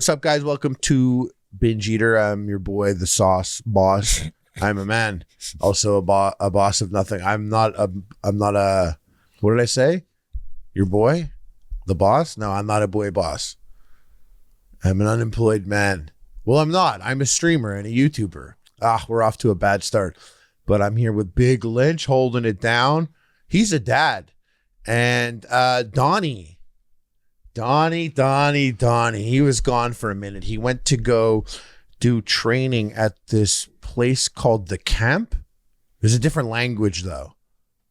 What's up, guys? Welcome to Binge Eater. I'm your boy, the Sauce Boss. I'm a man, also a boss of nothing. I'm not a. What did I say? Your boy, the boss? No, I'm not a boy boss. I'm an unemployed man. Well, I'm not. I'm a streamer and a YouTuber. We're off to a bad start, but I'm here with Big Lynch holding it down. He's a dad, and Donnie. He was gone for a minute. He went to go do training at this place called the camp. There's a different language though.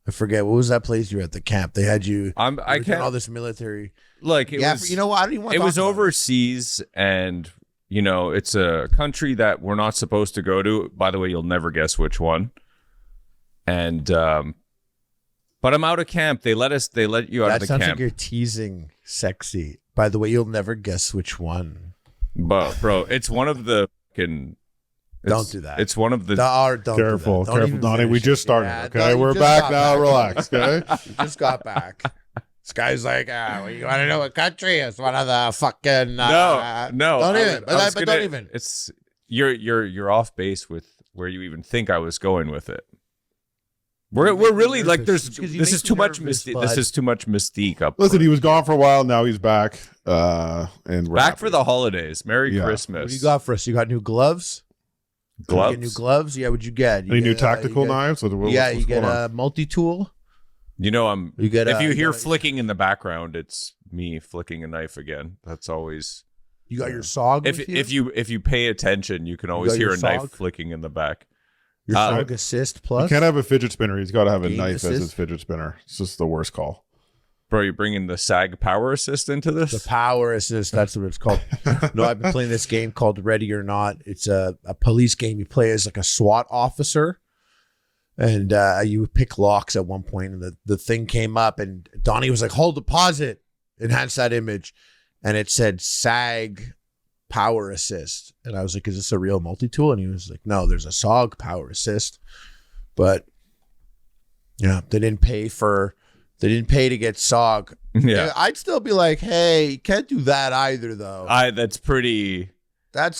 I forget, what was that place you were at, the camp? They had you. I can't. All this military. Like it was. You know what? I don't even want to. It was overseas, and you know it's a country that we're not supposed to go to. By the way, you'll never guess which one. And but I'm out of camp. They let you out of the camp. That sounds like you're teasing sexy. By the way, you'll never guess which one. But bro, it's one of the don't do that. It's one of the careful, Donnie. We just started. Okay, we're back now. Relax. Okay, you just got back. This guy's like, well, you want to know what country? It's one of the fucking no. Don't even. Don't even. It's you're off base with where you even think I was going with it. We're really like this is too much mystique. This is too much mystique up. Listen, he was gone for a while. Now he's back. And we're back for the holidays. Merry Christmas. What do you got for us? You got new gloves? Gloves? New gloves? Yeah. What'd you get? Any new tactical knives? You get a multi-tool. You know, if you hear flicking in the background, it's me flicking a knife again. That's always. You got your SOG. If you pay attention, you can always hear a knife flicking in the back. Your SOG assist plus. You can't have a fidget spinner. He's got to have a knife assist as his fidget spinner. It's just the worst call. Bro, you're bringing the SAG power assist into this? The power assist, that's what it's called. No, I've been playing this game called Ready or Not. It's a police game. You play as like a SWAT officer, and you pick locks at one point, and the thing came up, and Donnie was like, hold, pause it, enhance that image, and it said SAG power assist. And I was like, is this a real multi-tool? And he was like, no, there's a SOG power assist. But yeah, they didn't pay to get SOG. Yeah. I'd still be like, hey, you can't do that either though. That's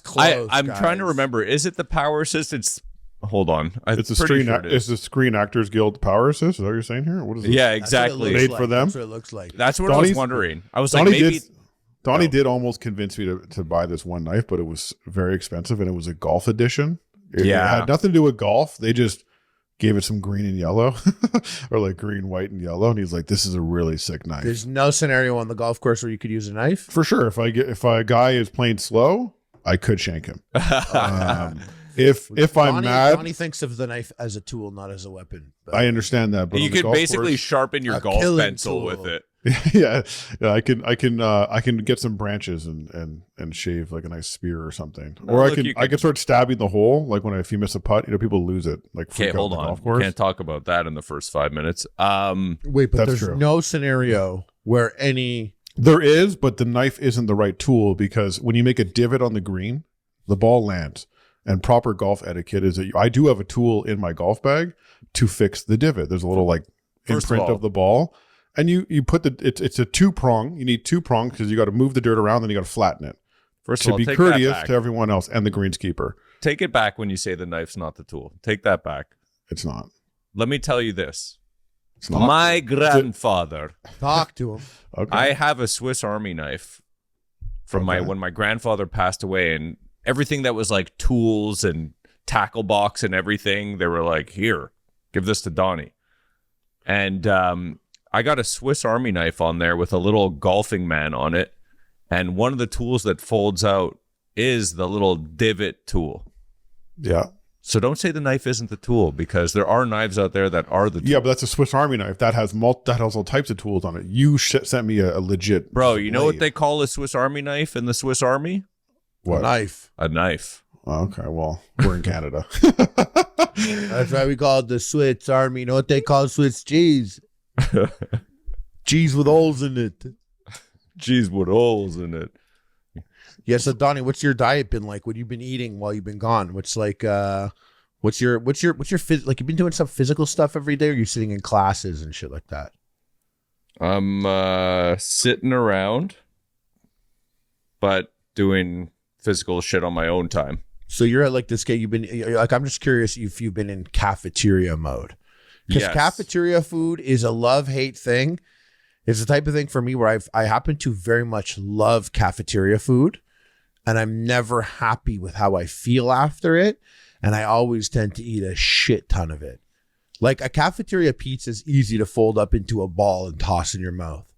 close. I'm trying to remember. Is it the power assist? Hold on. It's the Screen Actors Guild power assist. Is that what you're saying here? What is it? Yeah, exactly. Made for them. That's what it looks like. That's what I was wondering. I was like, maybe. Donnie did almost convince me to buy this one knife, but it was very expensive, and it was a golf edition. It had nothing to do with golf. They just gave it some green and yellow, or like green, white, and yellow. And he's like, "This is a really sick knife." There's no scenario on the golf course where you could use a knife. For sure, if a guy is playing slow, I could shank him. If I'm mad, Donnie thinks of the knife as a tool, not as a weapon. I understand that, but you could basically sharpen your golf pencil with it. yeah, I can get some branches and shave like a nice spear or something, or I can start stabbing the hole. Like if you miss a putt, people lose it. Like, okay, hold on, golf course. Can't talk about that in the first 5 minutes. Wait, but there's no scenario where there is, but the knife isn't the right tool, because when you make a divot on the green, the ball lands. And proper golf etiquette is that I do have a tool in my golf bag to fix the divot. There's a little imprint of the ball. And you put it's a 2-prong. You need 2 prongs because you got to move the dirt around, then you got to flatten it. First of all, to be courteous to everyone else and the greenskeeper. Take it back when you say the knife's not the tool. Take that back. It's not. Let me tell you this. It's not. My grandfather. Talk to him. Okay. I have a Swiss Army knife from when my grandfather passed away, and everything that was like tools and tackle box and everything, they were like, here, give this to Donnie. And I got a Swiss Army knife on there with a little golfing man on it. And one of the tools that folds out is the little divot tool. Yeah. So don't say the knife isn't the tool, because there are knives out there that are the tool. Yeah, but that's a Swiss Army knife. That has all types of tools on it. You sent me a legit Bro, you know what they call a Swiss Army knife in the Swiss Army? What? A knife. Oh, okay, well, we're in Canada. That's why we call it the Swiss Army. You know what they call Swiss cheese? Cheese with holes in it. Cheese with holes in it. Yeah, so Donnie, what's your diet been like? What have you been eating while you've been gone? What's like what's your like, you've been doing some physical stuff every day, or are you sitting in classes and shit like that? I'm sitting around, but doing physical shit on my own time. So you're at like this game. You've been like, I'm just curious if you've been in cafeteria mode, because cafeteria food is a love-hate thing. It's the type of thing for me where I happen to very much love cafeteria food, and I'm never happy with how I feel after it. And I always tend to eat a shit ton of it. Like a cafeteria pizza is easy to fold up into a ball and toss in your mouth.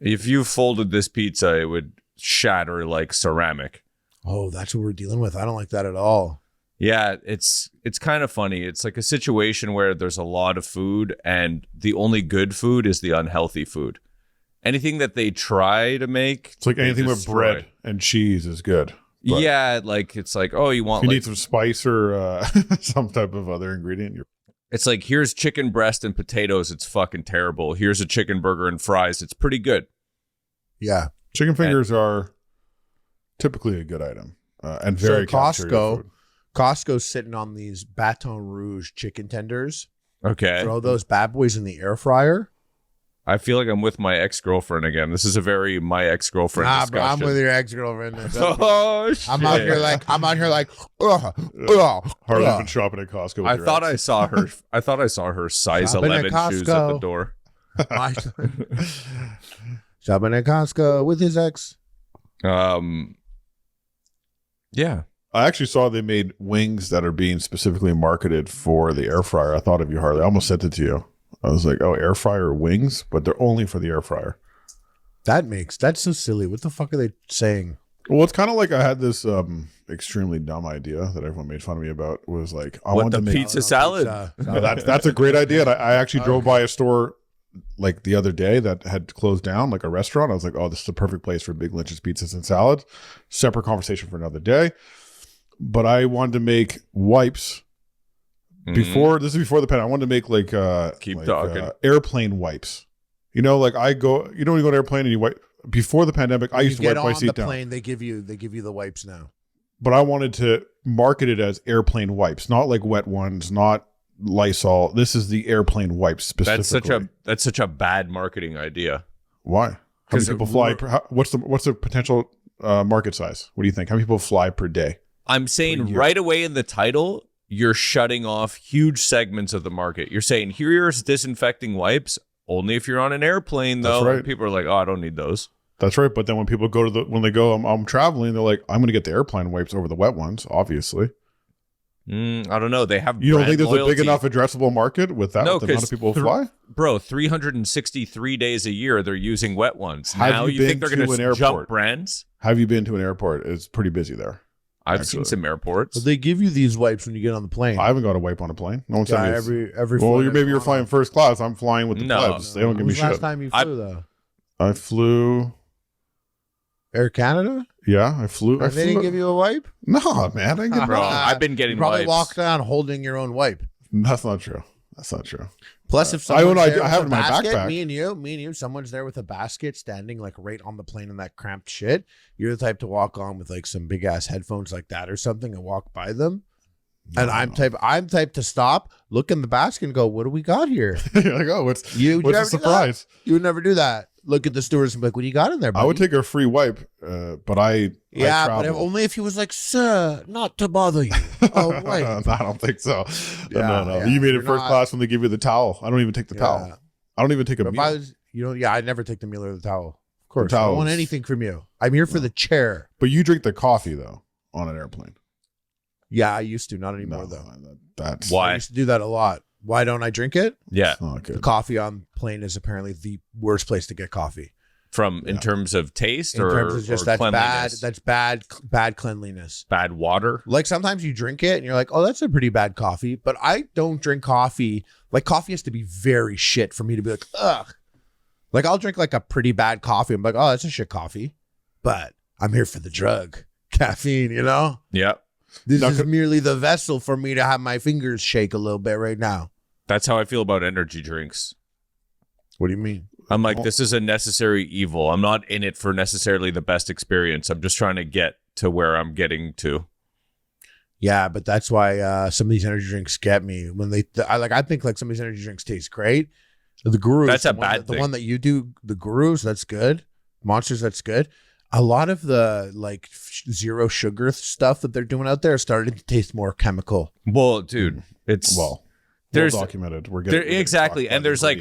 If you folded this pizza, it would shatter like ceramic. Oh, that's what we're dealing with. I don't like that at all. Yeah, it's kind of funny. It's like a situation where there's a lot of food and the only good food is the unhealthy food. Anything that they try to make, it's like anything with bread and cheese is good. But yeah, like it's like, oh, you want if you need some spice or some type of other ingredient. It's like, here's chicken breast and potatoes. It's fucking terrible. Here's a chicken burger and fries. It's pretty good. Yeah. Chicken fingers are typically a good item and very Costco's sitting on these Baton Rouge chicken tenders. Okay. Throw those bad boys in the air fryer. I feel like I'm with my ex-girlfriend again. This is a very my ex-girlfriend discussion. Bro, I'm with your ex-girlfriend. Oh, shit. I'm out here like, Harley's been shopping at Costco. I thought I saw her size Shopping 11 shoes at the door. Shopping at Costco with his ex. Yeah. I actually saw they made wings that are being specifically marketed for the air fryer. I thought of you, Harley. I almost sent it to you. I was like, oh, air fryer wings, but they're only for the air fryer. That's so silly. What the fuck are they saying? Well, it's kind of like I had this extremely dumb idea that everyone made fun of me about. It was like, I wanted to make pizza salad. No, that's a great idea. And I actually drove by a store like the other day that had closed down, like a restaurant. I was like, oh, this is the perfect place for Big Lynch's pizzas and salads. Separate conversation for another day. But I wanted to make wipes. Before the pandemic, I wanted to make like airplane wipes. You know, like when you go on an airplane and you wipe. Before the pandemic, I used to wipe my seat down. Plane, they give you the wipes now. But I wanted to market it as airplane wipes, not like wet ones, not Lysol. This is the airplane wipes specifically. That's such a bad marketing idea. Why? How many people fly? What's the potential market size? What do you think? How many people fly per day? I'm saying right away in the title, you're shutting off huge segments of the market. You're saying, here's disinfecting wipes, only if you're on an airplane, though. That's right. People are like, oh, I don't need those. That's right. But then when people go I'm traveling, they're like, I'm going to get the airplane wipes over the wet ones, obviously. I don't know. They have. You don't think there's a big enough addressable market with that? No, with the amount of people who fly? Bro, 363 days a year, they're using wet ones. Now you think they're going to jump brands? Have you been to an airport? It's pretty busy there. I've seen some airports. But they give you these wipes when you get on the plane. I haven't got a wipe on a plane. No one said every. Well, maybe you're flying first class. I'm flying with the plebs. They don't give me shit. Last time you flew though? I flew Air Canada. Yeah, I flew. They didn't give you a wipe? No, man. I get bro, I've been getting probably wipes. walked around holding your own wipe. That's not true. Plus, if someone's I have it in my backpack. Me and you, someone's there with a basket standing like right on the plane in that cramped shit. You're the type to walk on with like some big ass headphones like that or something and walk by them. And I'm type to stop, look in the basket and go, what do we got here? You're like, oh, what's a surprise? You would never do that. Look at the stewardess and be like, what do you got in there, buddy? I would take a free wipe, but I only if he was like, sir, not to bother you. Oh, wait. No, I don't think so. No. You made it first class when they give you the towel. I don't even take the towel. I don't even take a meal. I never take the meal or the towel. Of course. I don't want anything from you. I'm here for the chair. But you drink the coffee, though, on an airplane. Yeah, I used to. Not anymore, though. That's why. I used to do that a lot. Why don't I drink it? Yeah. The coffee on plane is apparently the worst place to get coffee. In terms of taste in terms of just that's cleanliness? That's bad cleanliness. Bad water. Like sometimes you drink it and you're like, oh, that's a pretty bad coffee. But I don't drink coffee. Like coffee has to be very shit for me to be like, ugh. Like I'll drink like a pretty bad coffee. I'm like, oh, that's a shit coffee. But I'm here for the drug. Caffeine, you know? Yeah. This is merely the vessel for me to have my fingers shake a little bit right now. That's how I feel about energy drinks. What do you mean? I'm like, this is a necessary evil. I'm not in it for necessarily the best experience. I'm just trying to get to where I'm getting to. Yeah, but that's why some of these energy drinks get me. When I think like some of these energy drinks taste great. The Gurus. That's a bad thing. The one that you do, the Gurus, that's good. Monsters, that's good. a lot of the like zero sugar stuff that they're doing out there started to taste more chemical. Well, dude, it's there's documented. We're getting exactly, and there's like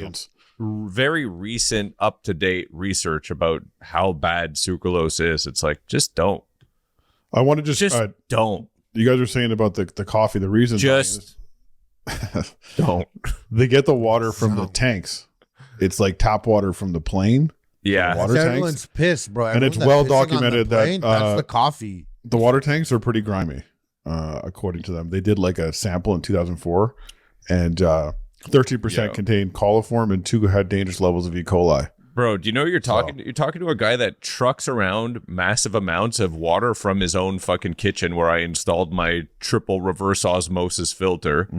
very recent, up to date research about how bad sucralose is. It's like just don't. I want to just don't. You guys are saying about the coffee. The reason just don't. They get the water from the tanks. It's like tap water from the plane. Yeah, water everyone's tanks. Pissed, bro. And it's well documented that that's the coffee. The water tanks are pretty grimy, according to them. They did like a sample in 2004, and 13% contained coliform and 2 had dangerous levels of E. coli. Bro, do you know you're talking to a guy that trucks around massive amounts of water from his own fucking kitchen where I installed my triple reverse osmosis filter.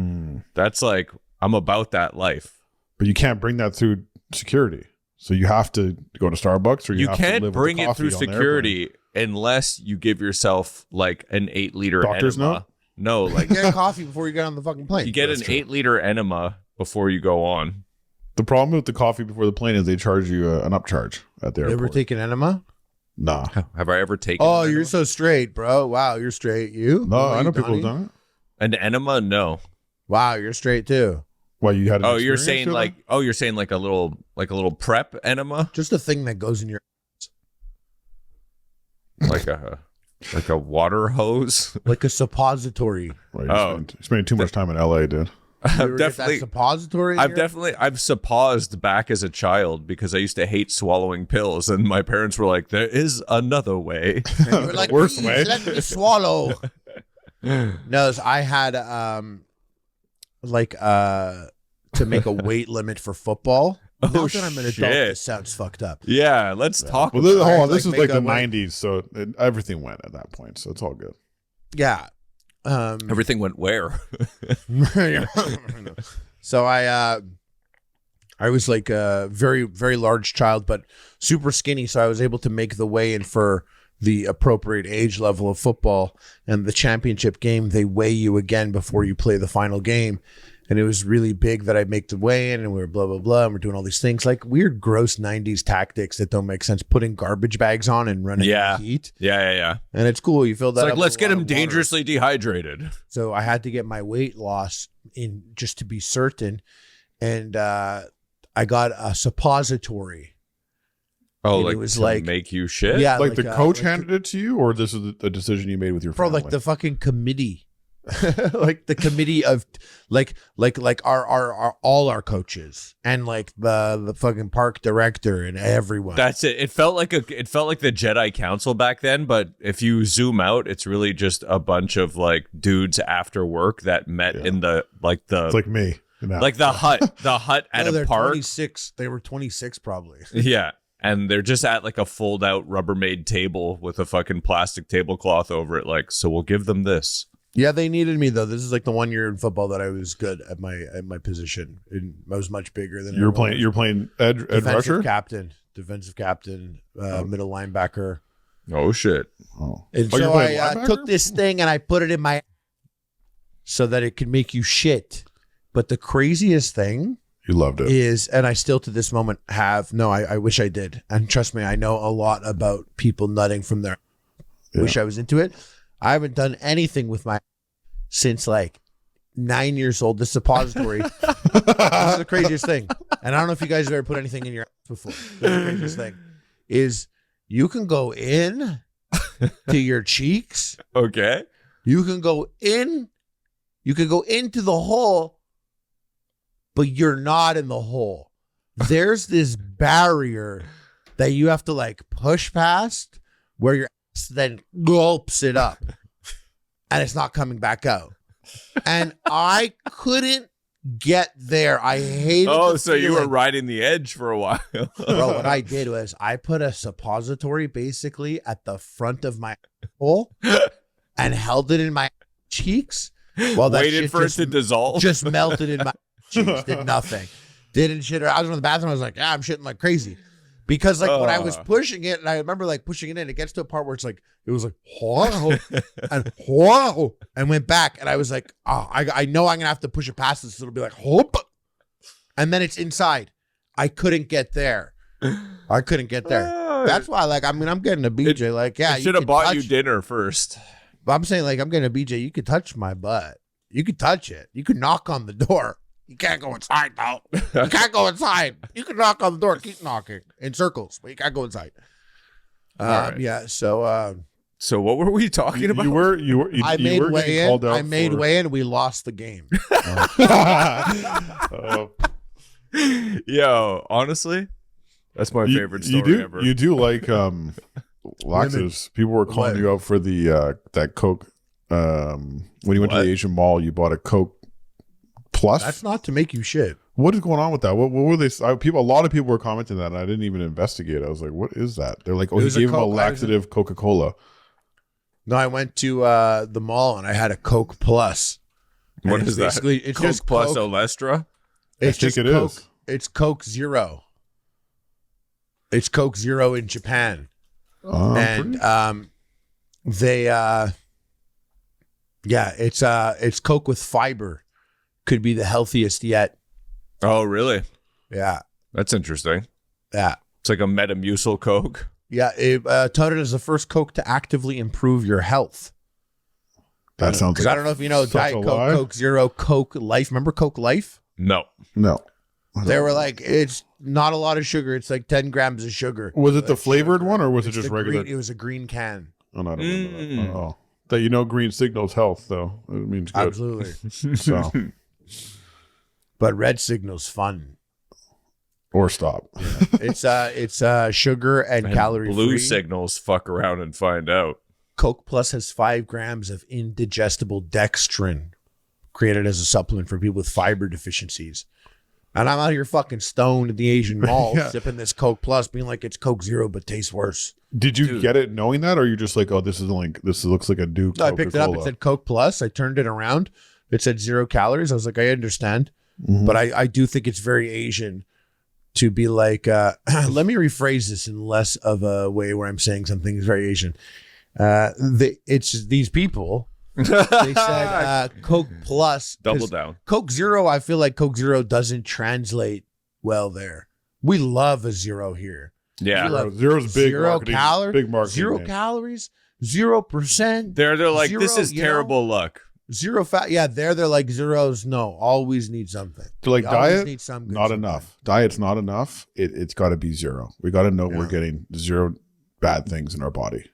That's like, I'm about that life. But you can't bring that through security. So you have to go to Starbucks, or you have can't to live bring with it through security unless you give yourself like an 8-liter doctor's enema. note? No, like get coffee before you get on the fucking plane. You get an 8-liter enema before you go on. The problem with the coffee before the plane is they charge you an upcharge at the airport. You ever take an enema? Nah. Have I ever taken? Oh, you're so straight, bro. Wow, you're straight. You? No, I know people have done it. An enema? No. Wow, you're straight too. Well, you had. You're saying like a little prep enema, just a thing that goes in your like a water hose, like a suppository. Well, you're spending too much time in LA, dude. I've definitely suppository. I've supposed back as a child because I used to hate swallowing pills, and my parents were like, "There is another way." And you were like, worst way. Let me swallow. No, I had to make a weight limit for football. Now that I'm an adult, this sounds fucked up. Yeah, let's talk. Well, hold on. This is like the 90s, so everything went at that point, so it's all good. Yeah. Everything went where? So I was like a very, very large child, but super skinny. So I was able to make the weigh in for the appropriate age level of football. And the championship game, they weigh you again before you play the final game. And it was really big that I make the weigh in, and we were blah, blah, blah. And we're doing all these things like weird, gross 90s tactics that don't make sense. Putting garbage bags on and running in the heat. Yeah. And it's cool. You fill that up. Like, let's get him dangerously dehydrated. So I had to get my weight loss in just to be certain. And I got a suppository. Oh, and like it was to like make you shit? Yeah. Like the coach handed it to you, or this is a decision you made with your family? Like the fucking committee. Like the committee of like our all our coaches and like the fucking park director and everyone. That's it. It felt like the Jedi Council back then, but if you zoom out, it's really just a bunch of like dudes after work that met in the it's like me. Like the hut at a park. 26. They were 26 probably. Yeah. And they're just at like a fold out Rubbermaid table with a fucking plastic tablecloth over it. Like, so we'll give them this. Yeah, they needed me though. This is like the 1 year in football that I was good at my position. And I was much bigger than you're playing edge rusher, defensive captain, middle linebacker. Oh shit! And so I took this thing and I put it in my so that it could make you shit. But the craziest thing, you loved it, is, and I still to this moment have I wish I did. And trust me, I know a lot about people nutting from there. Yeah. Wish I was into it. I haven't done anything with my since like 9 years old. The suppository. This is the craziest thing. And I don't know if you guys have ever put anything in your ass before. The craziest thing is you can go in to your cheeks. Okay. You can go in. You can go into the hole, but you're not in the hole. There's this barrier that you have to like push past where your ass then gulps it up and it's not coming back out. And I couldn't get there. I hated so you were riding the edge for a while. Bro, what I did was I put a suppository basically at the front of my hole and held it in my cheeks while that waited for it to dissolve. Just melted in my cheeks. Did nothing. Didn't shit. I was in the bathroom. I was like, I'm shitting like crazy. Because like when I was pushing it, and I remember like pushing it in, it gets to a part where it's like, it was like, whoa, and whoa, and went back. And I was like, I know I'm going to have to push it past this. So it'll be like, whoop. And then it's inside. I couldn't get there. Oh, That's why, like, I mean, I'm getting a BJ. Like, yeah, I should have bought you dinner first. But I'm saying, like, I'm getting a BJ. You could touch my butt. You could touch it. You could knock on the door. You can't go inside, though. You can't go inside. You can knock on the door. Keep knocking in circles, but you can't go inside. Right. Yeah. So, so what were we talking about? I made way in. We lost the game. Yo, honestly, that's my favorite story ever. You do like laxatives. People were calling you out for the that Coke. When you went to the Asian mall, you bought a Coke Plus. That's not to make you shit. What is going on with that? What were they? A lot of people were commenting that, and I didn't even investigate. I was like, "What is that?" They're like, "Oh, he gave him a laxative Coca-Cola." No, I went to the mall and I had a Coke Plus. What is that? It's Coke just Plus Coke. Olestra? I think it is. It's Coke Zero. It's Coke Zero in Japan. And it's Coke with fiber. Could be the healthiest yet. Oh, really? Yeah. That's interesting. Yeah. It's like a Metamucil Coke. Yeah, it touted as the first Coke to actively improve your health. That sounds because I don't know if you know Diet Coke, Coke Zero, Coke Life. Remember Coke Life? No. They were like, it's not a lot of sugar. It's like 10 grams of sugar. Was it the flavored one or was it just regular? It was a green can. Oh, no, I don't remember that. Oh, that green signals health though. It means good. Absolutely. So, but red signals fun. Or stop. Yeah. It's sugar and calorie free. Blue signals fuck around and find out. Coke Plus has 5 grams of indigestible dextrin, created as a supplement for people with fiber deficiencies. And I'm out here fucking stoned at the Asian mall, sipping this Coke Plus, being like it's Coke Zero, but tastes worse. Did you get it knowing that, or are you just like, oh, this looks like a new Coca-Cola? No, I picked it up. It said Coke Plus. I turned it around. It said 0 calories. I was like, I understand, but I do think it's very Asian to be like, let me rephrase this in less of a way where I'm saying something is very Asian. It's these people. They said Coke Plus. Double down. Coke Zero, I feel like Coke Zero doesn't translate well there. We love a zero here. Yeah. Zero's big 0 marketing. calories. Big marketing. 0 name. calories. 0%. They're like, zero, this is terrible luck. 0 fat. Yeah, they're like zeros. No, always need something. They're like, You always diet, need some good not something. enough. Diet's not enough. It's got to be 0. We got to know we're getting 0 bad things in our body.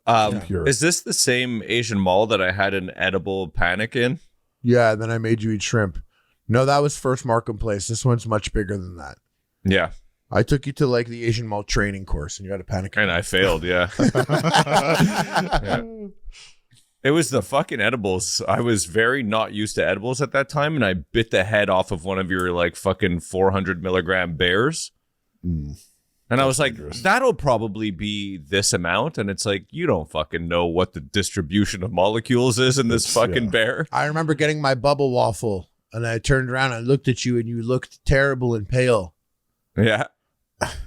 Pure. Is this the same Asian mall that I had an edible panic in? Yeah, then I made you eat shrimp. No, that was First Marketplace. This one's much bigger than that. Yeah. I took you to like the Asian mall training course and you had a panic. And I failed, yeah. It was the fucking edibles. I was very not used to edibles at that time, and I bit the head off of one of your like fucking 400 milligram bears. And I was like, that'll probably be this amount. And it's like, you don't fucking know what the distribution of molecules is in this fucking bear. I remember getting my bubble waffle and I turned around and I looked at you and you looked terrible and pale. Yeah.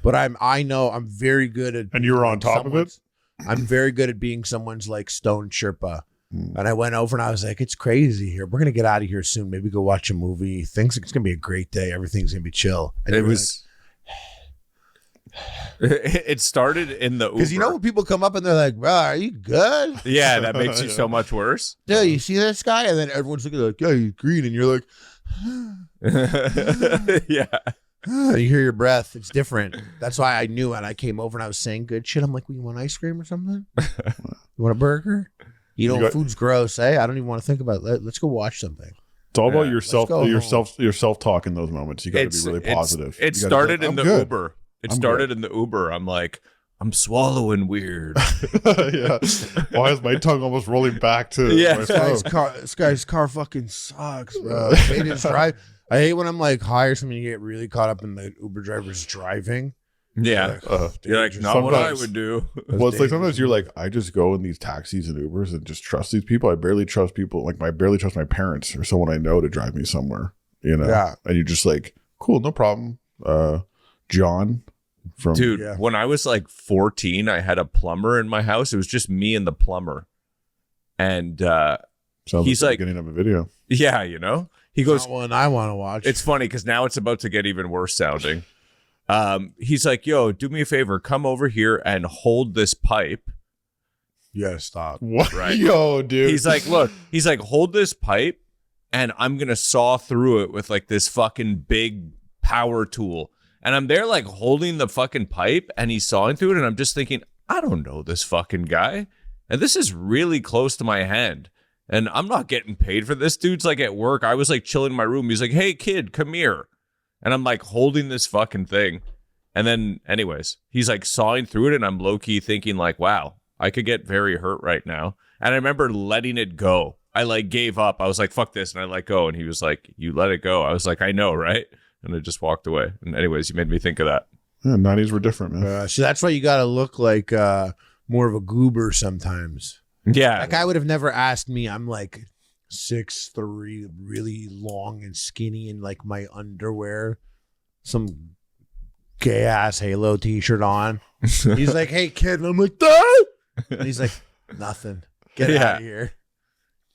But I know I'm very good at. And you were on top of it? I'm very good at being someone's like stone sherpa. And I went over and I was like, it's crazy here. We're going to get out of here soon. Maybe go watch a movie. It's going to be a great day. Everything's going to be chill. And it was. It started in the Uber. Because you know when people come up and they're like, bro, are you good? Yeah, that makes you so much worse. Dude, you see this guy? And then everyone's looking like, yeah, he's green. And you're like, yeah. You hear your breath. It's different. That's why I knew. And I came over and I was saying good shit. I'm like, well, you want ice cream or something? You want a burger? Food's gross, eh? I don't even want to think about it. Let's go watch something. It's all about your self-talk in those moments. You got to be really positive. It started in the Uber. It started in the Uber. I'm like, I'm swallowing weird. Yeah. Why is my tongue almost rolling back to my throat? This guy's car fucking sucks, bro. I hate when I'm like high or something. You get really caught up in the Uber driver's driving. Yeah. You're like, not what I would do. Well, it's like sometimes you're like, I just go in these taxis and Ubers and just trust these people. I barely trust people. Like, I barely trust my parents or someone I know to drive me somewhere, Yeah. And you're just like, cool, no problem. John from. Dude, when I was like 14, I had a plumber in my house. It was just me and the plumber. And he's like, beginning of a video. Yeah, he goes, not one I want to watch. It's funny because now it's about to get even worse sounding. He's like, yo, do me a favor, come over here and hold this pipe. You gotta stop. What? Right. Yo, dude. He's like, look, hold this pipe and I'm going to saw through it with like this fucking big power tool. And I'm there like holding the fucking pipe and he's sawing through it. And I'm just thinking, I don't know this fucking guy. And this is really close to my hand. And I'm not getting paid for this. Dude's like at work. I was like chilling in my room. He's like, hey kid, come here. And I'm like holding this fucking thing. And then anyways, he's like sawing through it. And I'm low key thinking like, wow, I could get very hurt right now. And I remember letting it go. I like gave up. I was like, fuck this. And I let go. And he was like, you let it go. I was like, I know, right? And I just walked away. And anyways, you made me think of that. Yeah, 90s were different, man. So that's why you got to look like more of a goober sometimes. Yeah. Like I would have never asked me. I'm like 6'3", really long and skinny in like my underwear, some gay ass Halo t-shirt on. He's like, hey kid. And I'm like, Dad! And he's like, nothing. Get out of here.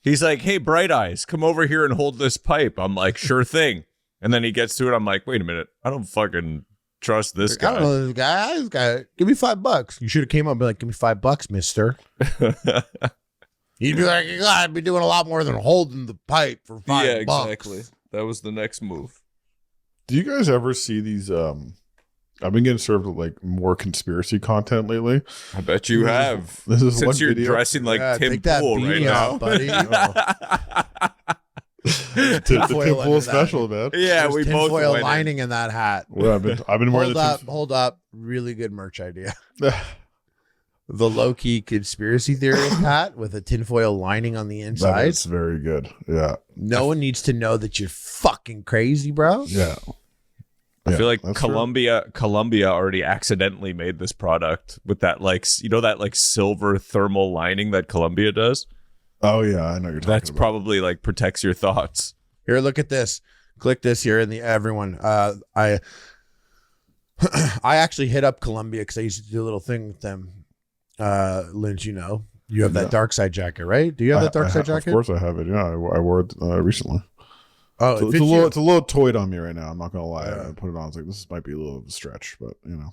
He's like, hey, Bright Eyes, come over here and hold this pipe. I'm like, sure thing. And then he gets to it. I'm like, wait a minute. I don't fucking trust this guy. I don't know this guy. This guy, give me $5. You should have came up and be like, give me $5, mister. He'd be like, you gotta be doing a lot more than holding the pipe for $5. Yeah, exactly. That was the next move. Do you guys ever see these? I've been getting served with like more conspiracy content lately. I bet you have. This is Since one you're video. dressing like Tim take that Pool right beanie now. off, buddy. The Tim Pool special, man. Yeah, There's we both tinfoil went in. lining in that hat. Well, I've been wearing Hold up. Really good merch idea. The low-key conspiracy theorist hat with a tinfoil lining on the inside. That's very good. Yeah. No one needs to know that you're fucking crazy, bro. Yeah. I feel like that's Columbia already accidentally made this product with that like that like silver thermal lining that Columbia does. Oh yeah, I know you're talking That's about. probably like protects your thoughts. Here, look at this. Click this here in the everyone. I actually hit up Columbia because I used to do a little thing with them. Lynch, you know, you have that dark side jacket, right? Do you have that dark side jacket? Of course I have it. Yeah, I wore it recently. Oh, So it's a little toyed on me right now. I'm not gonna lie. I put it on. I was like, this might be a little of a stretch, but you know.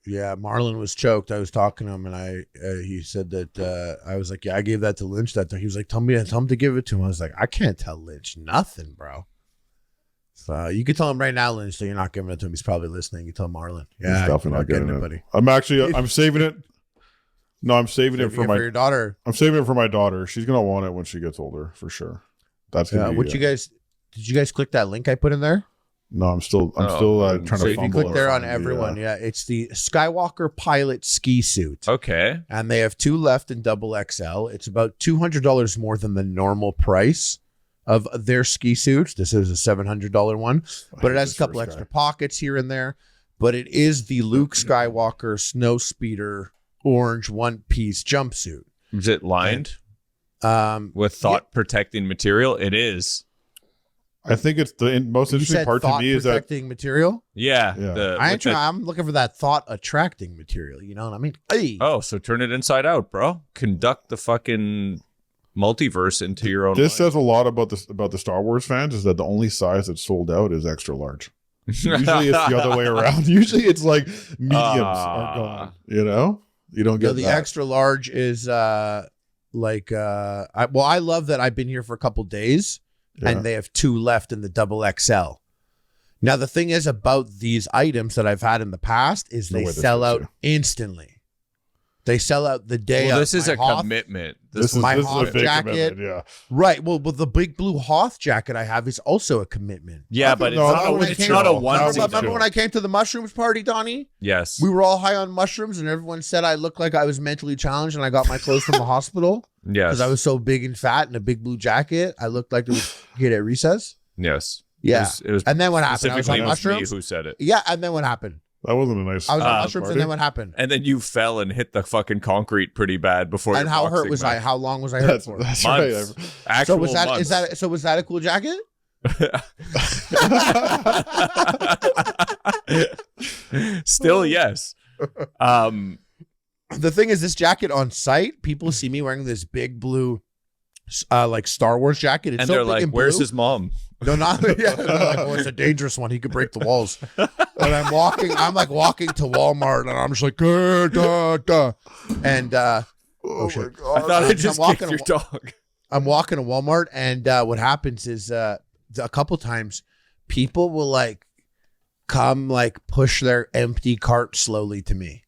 Yeah, Marlon was choked. I was talking to him, and he said that I was like, yeah, I gave that to Lynch that day. He was like, tell him to give it to him. I was like, I can't tell Lynch nothing, bro. So you could tell him right now, Lynch, that you're not giving it to him. He's probably listening. You tell Marlon. Yeah, He's definitely not getting it, buddy. I'm saving it. No, I'm saving it for your daughter. I'm saving it for my daughter. She's gonna want it when she gets older, for sure. That's gonna be, Did you guys click that link I put in there? No, I'm still trying So to if you fumble click there on the, everyone, it's the Skywalker Pilot ski suit. Okay. And they have 2 left in double XL. It's about $200 more than the normal price of their ski suits. This is a $700 one, but it has a couple extra pockets here and there. But it is the Luke Skywalker snow speeder orange one-piece jumpsuit. Is it lined with thought protecting material? It is. I think it's the most interesting part to me is that protecting material. Yeah. I'm looking for that thought attracting material. You know what I mean? Hey. Oh, so turn it inside out, bro. Conduct the fucking multiverse into your own. This says a lot about the Star Wars fans, is that the only size that's sold out is extra large. Usually it's the other way around. Usually it's like mediums are gone. You know, you don't get the that. extra large is I love that I've been here for a couple days. Yeah. And they have 2 left in the double XL. Now, the thing is about these items that I've had in the past is they sell out instantly. They sell out the day well, of. This is a commitment. This is my Hoth a big jacket. Yeah. Right. Well, the big blue Hoth jacket I have is also a commitment. Yeah, but it's not a one. Remember when I came to the mushrooms party, Donnie? Yes. We were all high on mushrooms, and everyone said I looked like I was mentally challenged, and I got my clothes from the hospital. Yes. Because I was so big and fat in a big blue jacket. I looked like it was kid at recess. Yes. Yeah. It was and then what happened? I was on mushrooms. Me who said it. Yeah, and then what happened? That wasn't a nice. I was on mushrooms, and then what happened? And then you fell and hit the fucking concrete pretty bad before. And how hurt was I? How long was I hurt for? That's months. Right. Actual months. Was that a cool jacket? Still, yes. The thing is, this jacket on site, people see me wearing this big blue, like Star Wars jacket. It's and so they're big like, and "Where's blue. his mom?" No, not yeah. They're like, oh, it's a dangerous one. He could break the walls. And I'm walking to Walmart, and I'm just like, and Oh shit. my God. I thought I just walking kicked your dog. I'm walking to Walmart, and what happens is a couple times people will like come like push their empty cart slowly to me.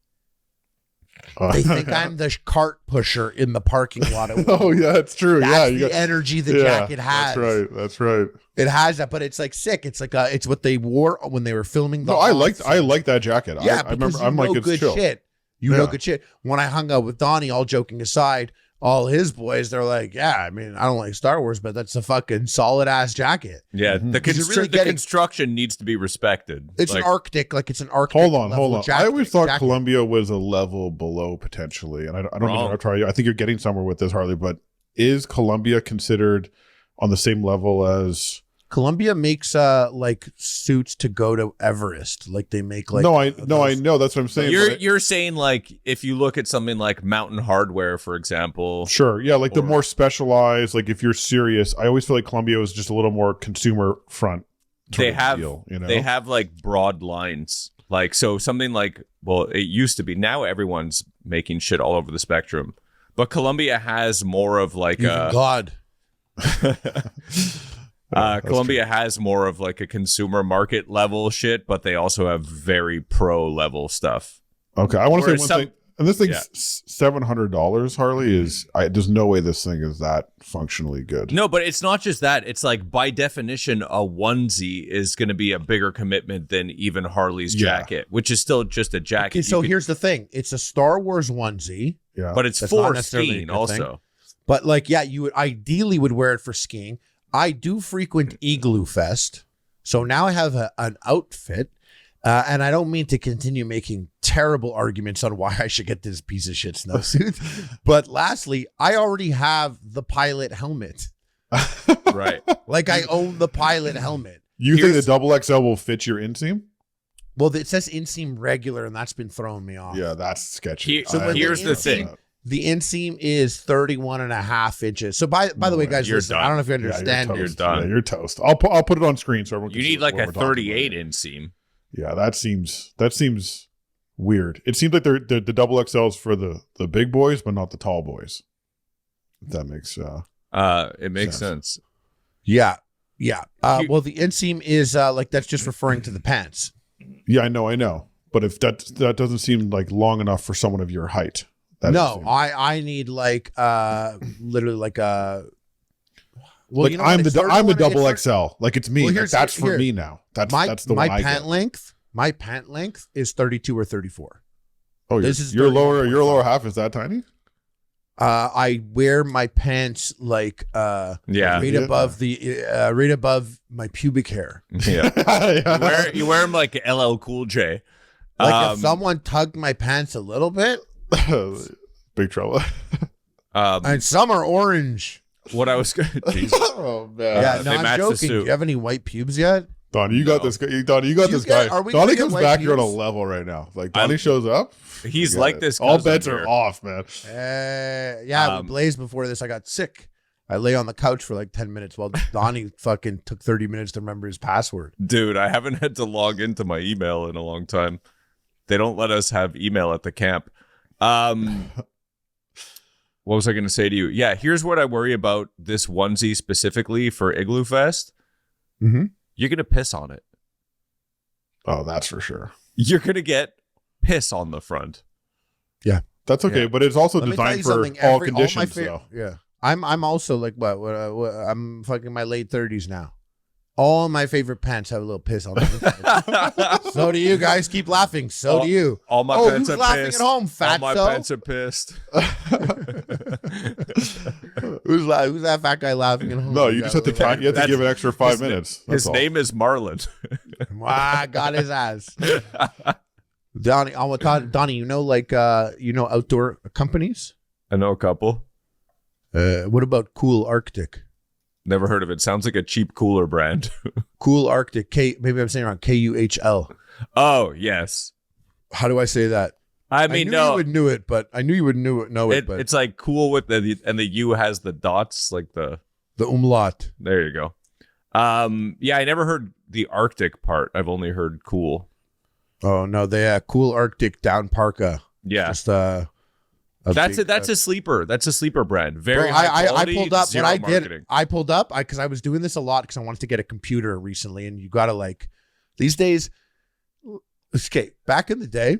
They think I'm the cart pusher in the parking lot. Oh yeah, that's true. That's yeah, the energy the jacket has. That's right. It has that, but it's like sick. It's like it's what they wore when they were filming the. No, I like that jacket. Yeah, I remember. I'm like, it's good chill. shit. You know good shit. When I hung out with Donnie, all joking aside, all his boys, they're like, yeah, I mean, I don't like Star Wars, but that's a fucking solid ass jacket. Yeah, Mhm. the construction needs to be respected. It's Like, an Arctic, like it's an Arctic. Hold on. jacket- I always thought jacket. Columbia was a level below potentially, and I don't Wrong. mean to try. I think you're getting somewhere with this, Harley. But is Columbia considered on the same level as? Columbia makes like suits to go to Everest. Like they make like I know. That's what I'm saying. you're saying like if you look at something like Mountain Hardware, for example. Sure. Yeah, like the Or- more specialized, like if you're serious, I always feel like Columbia was just a little more consumer front. They have deal, you know? they have like broad lines. Like so something like it used to be. Now everyone's making shit all over the spectrum. But Columbia has more of like even God. Columbia has more of like a consumer market level shit, but they also have very pro level stuff. Okay, I want to say Whereas one some- thing. And this thing's Yeah. $700, Harley, is there's no way this thing is that functionally good. No, but it's not just that. It's like by definition, a onesie is going to be a bigger commitment than even Harley's Yeah. jacket, which is still just a jacket. Okay, so You could- here's the thing: it's a Star Wars onesie, Yeah. but it's That's not for necessarily a skiing good also. thing. but like, yeah, you would ideally would wear it for skiing. I do frequent Igloo Fest, so now I have an outfit. And I don't mean to continue making terrible arguments on why I should get this piece of shit snowsuit. But lastly, I already have the pilot helmet. Right. Like I own the pilot helmet. You think the Here's- double XL will fit your inseam? Well, it says inseam regular, and that's been throwing me off. Yeah, that's sketchy. So I here's the understand thing. that. The inseam is 31.5 inches. So by the way, guys, You're listen, I done. don't know if you Yeah, understand you're it. toast. You're done. Yeah, you're toast. I'll put it on screen so everyone can You see need like what a we're talking about 38 here. inseam. Yeah, that seems weird. It seems like they're the double XLs for the big boys, but not the tall boys. If that makes It makes sense. Yeah. Yeah. You- Well, the inseam is like that's just referring to the pants. yeah, I know. But if that doesn't seem like long enough for someone of your height. That No, seems- I need like literally like a. Well, like you know what? I'm It's the double 31 XL. Like it's me. Well, Like, here's- that's for here. me now. That's the my one I pant get. length. My pant length is 32 or 34. Oh, this is your lower 31.5. half is that tiny? I wear my pants like Yeah. right Yeah. above the right above my pubic hair. Yeah. You wear them like LL Cool J. Like if someone tugged my pants a little bit, Big trouble. and some are orange. What I was going to Oh man. Yeah, no, they I'm match the joking. suit. Do you have any white pubes yet? Donnie, you got No. this guy. Donnie, you got Do you this get- guy. are we gonna Donnie get comes white back. You're on a pubes? level right now. Like Donnie I'm- shows up. He's you got like it. this. All cousin bets here. are off, man. Yeah, we blazed before this. I got sick. I lay on the couch for like 10 minutes while Donnie fucking took 30 minutes to remember his password. Dude, I haven't had to log into my email in a long time. They don't let us have email at the camp. What was I going to say to you? Yeah, here's what I worry about this onesie specifically for Igloo Fest. Mm-hmm. You're going to piss on it. Oh, that's for sure. You're going to get piss on the front. That's okay, Yeah. but it's also Let me tell you designed for something. all my conditions, fa- though. Yeah, I'm also like what I'm fucking my late 30s now. All my favorite pants have a little piss on them. So do you guys. Keep laughing. So do you. All my Oh, pants who's are laughing pissed. at home, All my fatso? pants are pissed. Who's that fat guy laughing at home? No, you just have to time. You have to That's- give an extra 5 his- minutes. His That's all. name is Marlon. I got his ass. Donnie, you know, like outdoor companies. I know a couple. What about Cool Arctic? Never heard of it. Sounds like a cheap cooler brand. Cool Arctic. Maybe I'm saying it wrong. KUHL. Oh, yes. How do I say that? I mean, knew no. you would know it, but I knew you would know it. But It's like cool with and the U has the dots, like the. the umlaut. There you go. Yeah, I never heard the Arctic part. I've only heard cool. Oh no, they cool Arctic down parka. Yeah. Just That's a sleeper. That's a sleeper brand. Very Bro, high quality, I pulled up zero what I marketing. did. I pulled up because I was doing this a lot because I wanted to get a computer recently, and you gotta like these days. Okay, back in the day,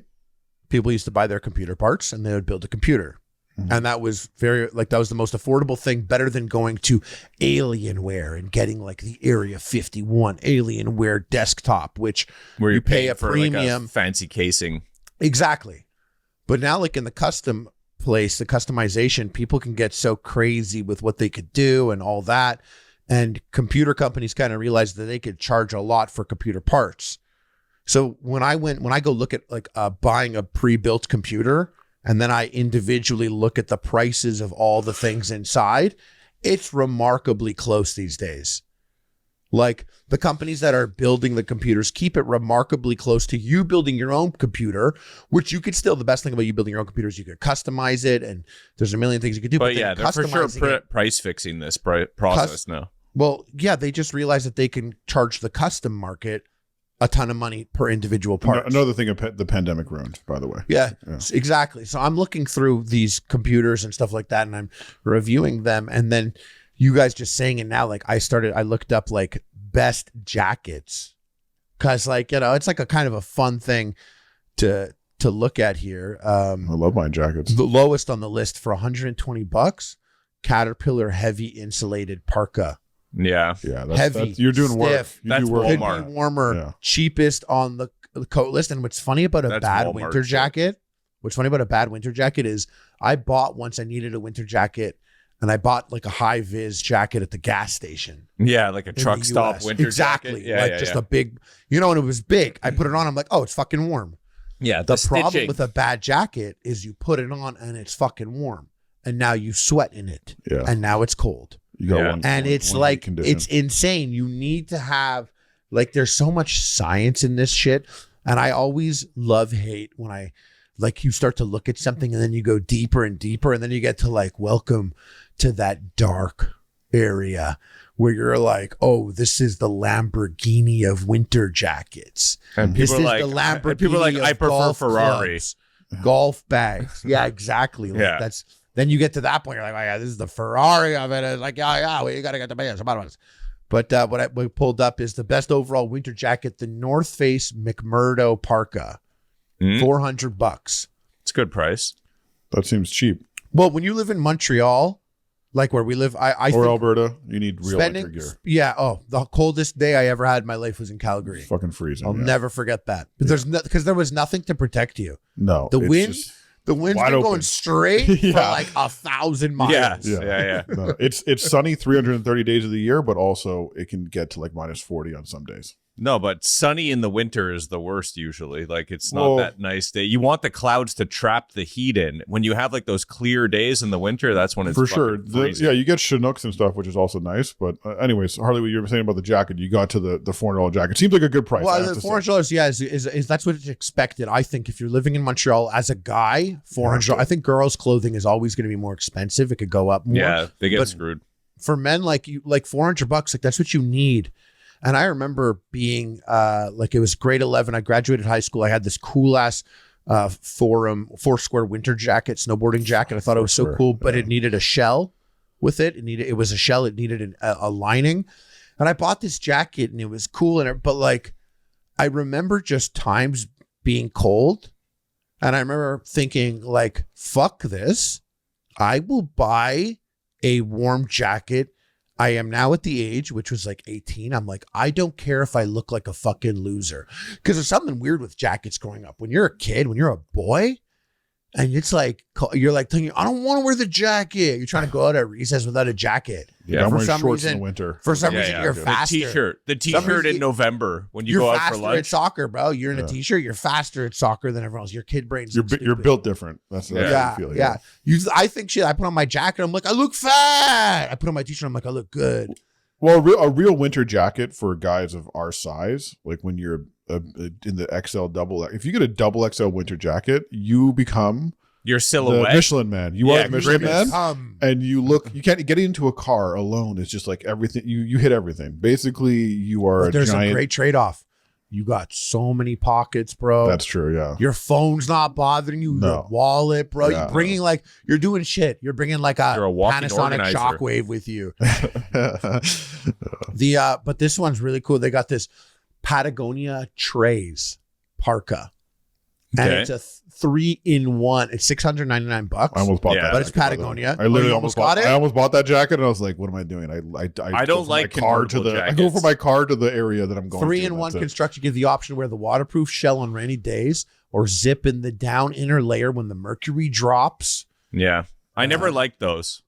people used to buy their computer parts and they would build a computer. And that was that was the most affordable thing, better than going to Alienware and getting like the Area 51 Alienware desktop, which Where you pay a for premium. like a fancy casing. Exactly. But now, like in the custom place, the customization, people can get so crazy with what they could do and all that. And computer companies kind of realized that they could charge a lot for computer parts. So when I go look at like buying a pre-built computer, and then I individually look at the prices of all the things inside, it's remarkably close these days. Like the companies that are building the computers keep it remarkably close to you building your own computer, which you could still, the best thing about you building your own computer is you could customize it and there's a million things you could do. But yeah, they're for sure price fixing this process now. Well, yeah, they just realized that they can charge the custom market a ton of money per individual part. Another thing the pandemic ruined, by the way. Yeah, exactly. So I'm looking through these computers and stuff like that, and I'm reviewing them. And then you guys just saying it now, like I looked up like best jackets, because like, you know, it's like a kind of a fun thing to look at here. I love my jackets. The lowest on the list for $120, Caterpillar heavy insulated parka. Yeah. Heavy, you're doing stiff. work. That's Walmart. Could be warmer, cheapest on the coat list. And what's funny about a bad winter jacket, is I bought once I needed a winter jacket, and I bought like a high vis jacket at the gas station. Yeah, like a truck stop winter exactly. jacket. Yeah, just a big, you know, and it was big. I put it on, I'm like, oh, it's fucking warm. Yeah, the problem with a bad jacket is you put it on and it's fucking warm, and now you sweat in it, and now it's cold. You got it's like, it's insane. You need to have, like, there's so much science in this shit. And I always hate when I, like, you start to look at something and then you go deeper and deeper. And then you get to like, welcome to that dark area where you're like, oh, this is the Lamborghini of winter jackets. And people are like, I prefer Ferrari. Golf bags. Yeah, exactly. Like then you get to that point, you're like, oh yeah, this is the Ferrari of it. It's like, yeah, well, you got to get the bands. But what we pulled up is the best overall winter jacket, the North Face McMurdo Parka, $400. It's a good price. That seems cheap. Well, when you live in Montreal, like where we live, I think Alberta, you need real winter gear. Yeah. Oh, the coldest day I ever had in my life was in Calgary. It's fucking freezing. I'll never forget that. But because there was nothing to protect you. No, the wind's been going straight for like 1,000 miles. Yeah. No, it's sunny 330 days of the year, but also it can get to like -40 on some days. No, but sunny in the winter is the worst usually. Like it's not that nice day. You want the clouds to trap the heat in. When you have like those clear days in the winter, that's when it's for sure. You get Chinooks and stuff, which is also nice. But anyways, Harley, what you were saying about the jacket, you got to the $400 jacket. Seems like a good price. Well, the $400, is that's what it's expected. I think if you're living in Montreal as a guy, $400. I think girls' clothing is always going to be more expensive. It could go up more. Yeah, they get screwed. For men, like $400, like that's what you need. And I remember being like, it was grade 11. I graduated high school. I had this cool ass Foursquare winter jacket, snowboarding jacket. I thought it was so cool, but it needed a shell with it. It was a shell. It needed a lining. And I bought this jacket and it was cool. But like, I remember just times being cold. And I remember thinking like, fuck this. I will buy a warm jacket. I am now at the age, which was like 18. I'm like, I don't care if I look like a fucking loser. Because there's something weird with jackets growing up. When you're a kid, when you're a boy, and it's like, you're like thinking, I don't want to wear the jacket. You're trying to go out at recess without a jacket. Yeah, I'm wearing shorts in the winter. For some reason, you're faster. The t-shirt in November when you go out for lunch. You're faster at soccer, bro. You're in a t-shirt. You're faster at soccer than everyone else. Your kid brain's You're built different. That's what I feel. Yeah. I think shit. I put on my jacket. I'm like, I look fat. I put on my t-shirt. I'm like, I look good. Well, a real winter jacket for guys of our size, like when you're in the XL double, if you get a double XL winter jacket, you become your silhouette. The Michelin man. You are the Michelin man. And you can't get into a car alone. It's just like everything. You hit everything. Basically, you are There's a great trade-off. you got so many pockets, bro. That's true. Yeah. Your phone's not bothering you. No. Your wallet, bro. Yeah. You're bringing you're doing shit. You're bringing like You're a walking Panasonic organizer. Shockwave with you. But this one's really cool. They got this Patagonia Trays parka. And Okay. it's a 3-in-1. It's $699. I almost bought Yeah. that. But it's jacket, by the way. Patagonia. I literally you almost got it. I almost bought that jacket, and I was like, "What am I doing?" I I go don't from my like car to convertible the. I go jackets. from my car to the area that I'm going. 3-in-1 to, construction give the option to wear the waterproof shell on rainy days or zip in the down inner layer when the mercury drops. Yeah. I never liked those.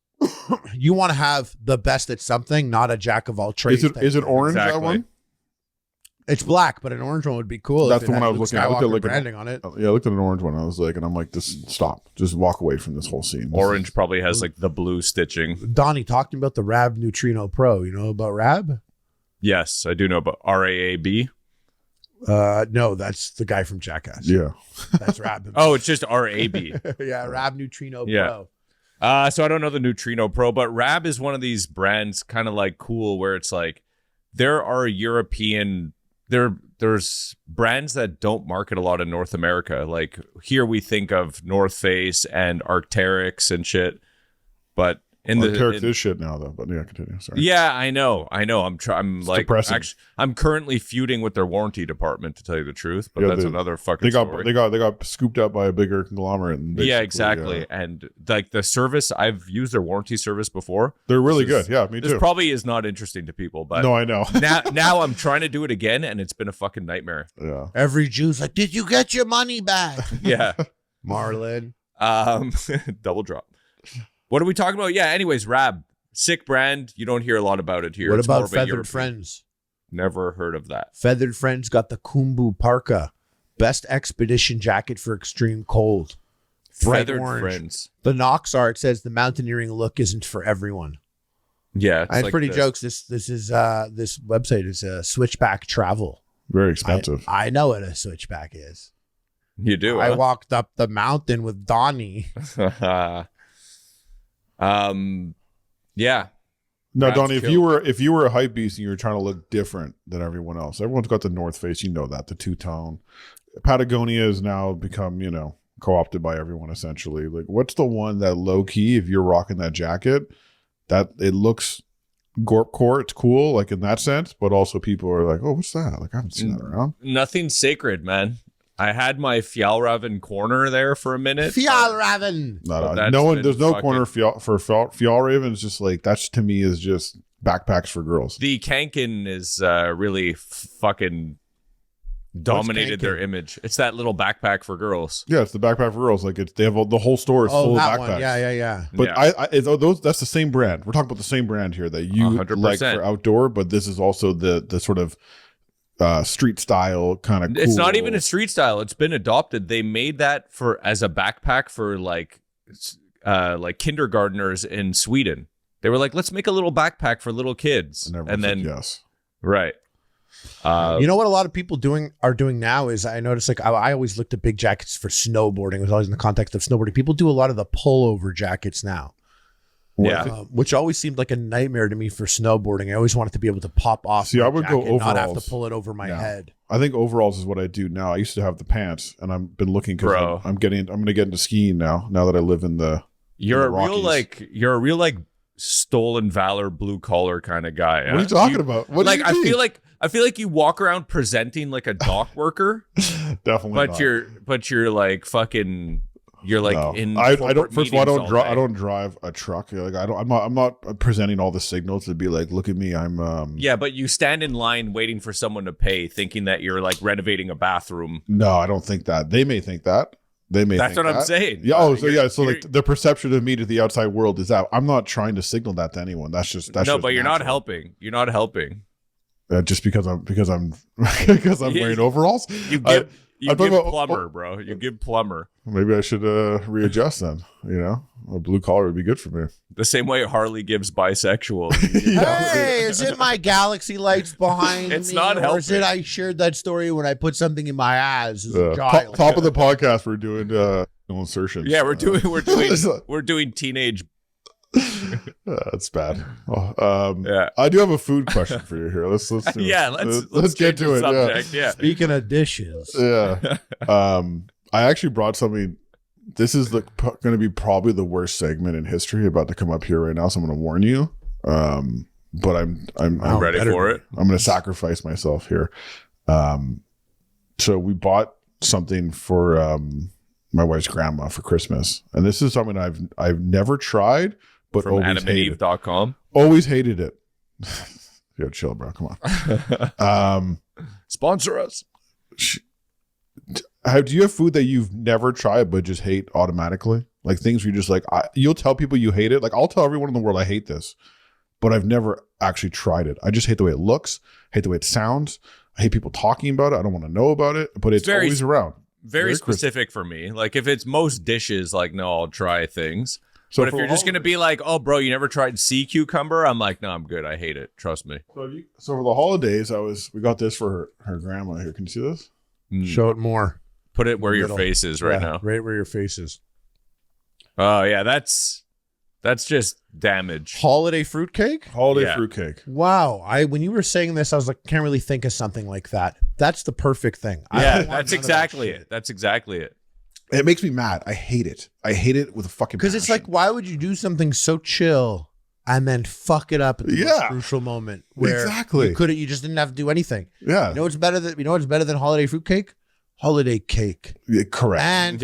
You want to have the best at something, not a jack of all trades. Is it orange? Exactly. That one? It's black, but an orange one would be cool. That's if the it one had I was Luke looking at. I looked at Skywalker like branding on it. Yeah, I looked at an orange one. I was like, and I'm like, stop. Just walk away from this whole scene. This Orange probably has like the blue stitching. Donnie, talking about the Rab Neutrino Pro. You know about Rab? Yes, I do know about RAAB. No, that's the guy from Jackass. Yeah. That's Rab. Oh, it's just RAB. Yeah, Rab Neutrino Yeah. Pro. So I don't know the Neutrino Pro, but Rab is one of these brands kind of like cool where it's like there are European there's brands that don't market a lot in North America. Like here we think of North Face and Arc'teryx and shit, but Arc'teryx is shit now though. But yeah, continue. Sorry. Yeah, I know. I'm like depressing. actually I'm currently feuding with their warranty department to tell you the truth, but Yeah, that's another fucking story. They got scooped up by a bigger conglomerate. And Yeah, exactly. And like the service, I've used their warranty service before. They're really good. Yeah, me This too. probably is not interesting to people, but No, I know. now I'm trying to do it again, and it's been a fucking nightmare. Yeah. Every Jew's like, did you get your money back? Yeah. Marlon. Double drop. What are we talking about? Yeah. Anyways, Rab, sick brand. You don't hear a lot about it here. What It's more about of a Feathered European- Friends? Never heard of that. Feathered Friends got the Kumbu Parka. Best expedition jacket for extreme cold. Bright Feathered orange. Friends. The Knox art says the mountaineering look isn't for everyone. Yeah. I had like pretty this. jokes. This website is Switchback Travel. Very expensive. I know what a switchback is. You do. I huh? walked up the mountain with Donnie. Yeah. No, Brad's Donnie, killed. if you were a hype beast and you were trying to look different than everyone else, everyone's got the North Face, you know that, the two-tone. Patagonia has now become, co-opted by everyone essentially. Like, what's the one that low-key, if you're rocking that jacket, that it looks gorpcore, it's cool, like in that sense, but also people are like, oh, what's that? Like, I haven't seen that around. Nothing sacred, man. I had my Fjallraven corner there for a minute. Fjallraven. No, that's no one. been There's no fucking- corner for Fjallraven. It's just like that's to me is just backpacks for girls. The Kanken is really fucking dominated Kanken? their image. It's that little backpack for girls. Yeah, it's the backpack for girls. Like they have the whole store is full of that backpacks. one. Yeah. But Yeah. those that's the same brand. We're talking about the same brand here that you 100%. like for outdoor, but this is also the sort of street style kind of. It's not even a street style. It's been adopted. They made that as a backpack for like kindergartners in Sweden. They were like, let's make a little backpack for little kids, and then yes. right. You know what a lot of people are doing now is I noticed like I always looked at big jackets for snowboarding. It was always in the context of snowboarding. People do a lot of the pullover jackets now. Yeah. Which always seemed like a nightmare to me for snowboarding. I always wanted to be able to pop off. See, my I would go jacket and not have to overalls. pull it over my Yeah. head. I think overalls is what I do now. I used to have the pants, and I've been looking Bro. because I'm going to get into skiing now that I live in the. You're in the a real Rockies. stolen valor blue collar kind of guy. What are you talking about? What do you mean? I feel like you walk around presenting like a dock worker, Definitely. but you're like fucking. You're like No. in. I corporate don't. First of all, meetings day. I don't drive a truck. Like I'm not presenting all the signals to be like, look at me. I'm. Yeah, but you stand in line waiting for someone to pay, thinking that you're like renovating a bathroom. No, I don't think that. They may think that. That's what I'm that. saying. Yeah. Oh, so You're- So like the perception of me to the outside world is that I'm not trying to signal that to anyone. That's just no, just but you're not natural. helping. You're not helping. Just because I'm Yeah. wearing overalls. You I- give you I'm talking give about- plumber, bro. You give plumber. Maybe I should readjust then. A blue collar would be good for me. The same way Harley gives bisexual. Hey, is it my galaxy lights behind It's me? not Or is it helping. I shared that story when I put something in my ass as Uh, a child? top of the podcast, we're doing insertions. Yeah, we're doing teenage That's bad. Oh, Yeah. I do have a food question for you here. Let's do it. Let's get change to the it. subject. Yeah. Speaking of dishes, Yeah. I actually brought something. This is going to be probably the worst segment in history about to come up here right now. So I'm going to warn you. But I'm ready for it. I'm going to sacrifice myself here. So we bought something for my wife's grandma for Christmas, and this is something I've never tried, but From always hated. AdamandEve.com. Always hated it. Yo, chill, bro. Come on. Sponsor us. Do you have food that you've never tried but just hate automatically? Like things where you're just like, you'll tell people you hate it. Like I'll tell everyone in the world I hate this, but I've never actually tried it. I just hate the way it looks, hate the way it sounds. I hate people talking about it. I don't want to know about it, but it's always around. Very specific for me. Like if it's most dishes, like no, I'll try things. So but if you're just going to be like, oh, bro, you never tried sea cucumber? I'm like, no, I'm good. I hate it. Trust me. So for the holidays, we got this for her grandma here. Can you see this? Show it more. Put it where your face is right now. Right where your face is. Oh, yeah. That's just damage. Holiday fruitcake? Holiday fruitcake. Wow. When you were saying this, I was like, can't really think of something like that. That's the perfect thing. Yeah, that's exactly it. That's exactly it. It makes me mad. I hate it. I hate it with a fucking Because it's like, why would you do something so chill and then fuck it up at the most crucial moment where you just didn't have to do anything? Yeah. You know what's better than holiday fruitcake? Holiday cake. Yeah, correct.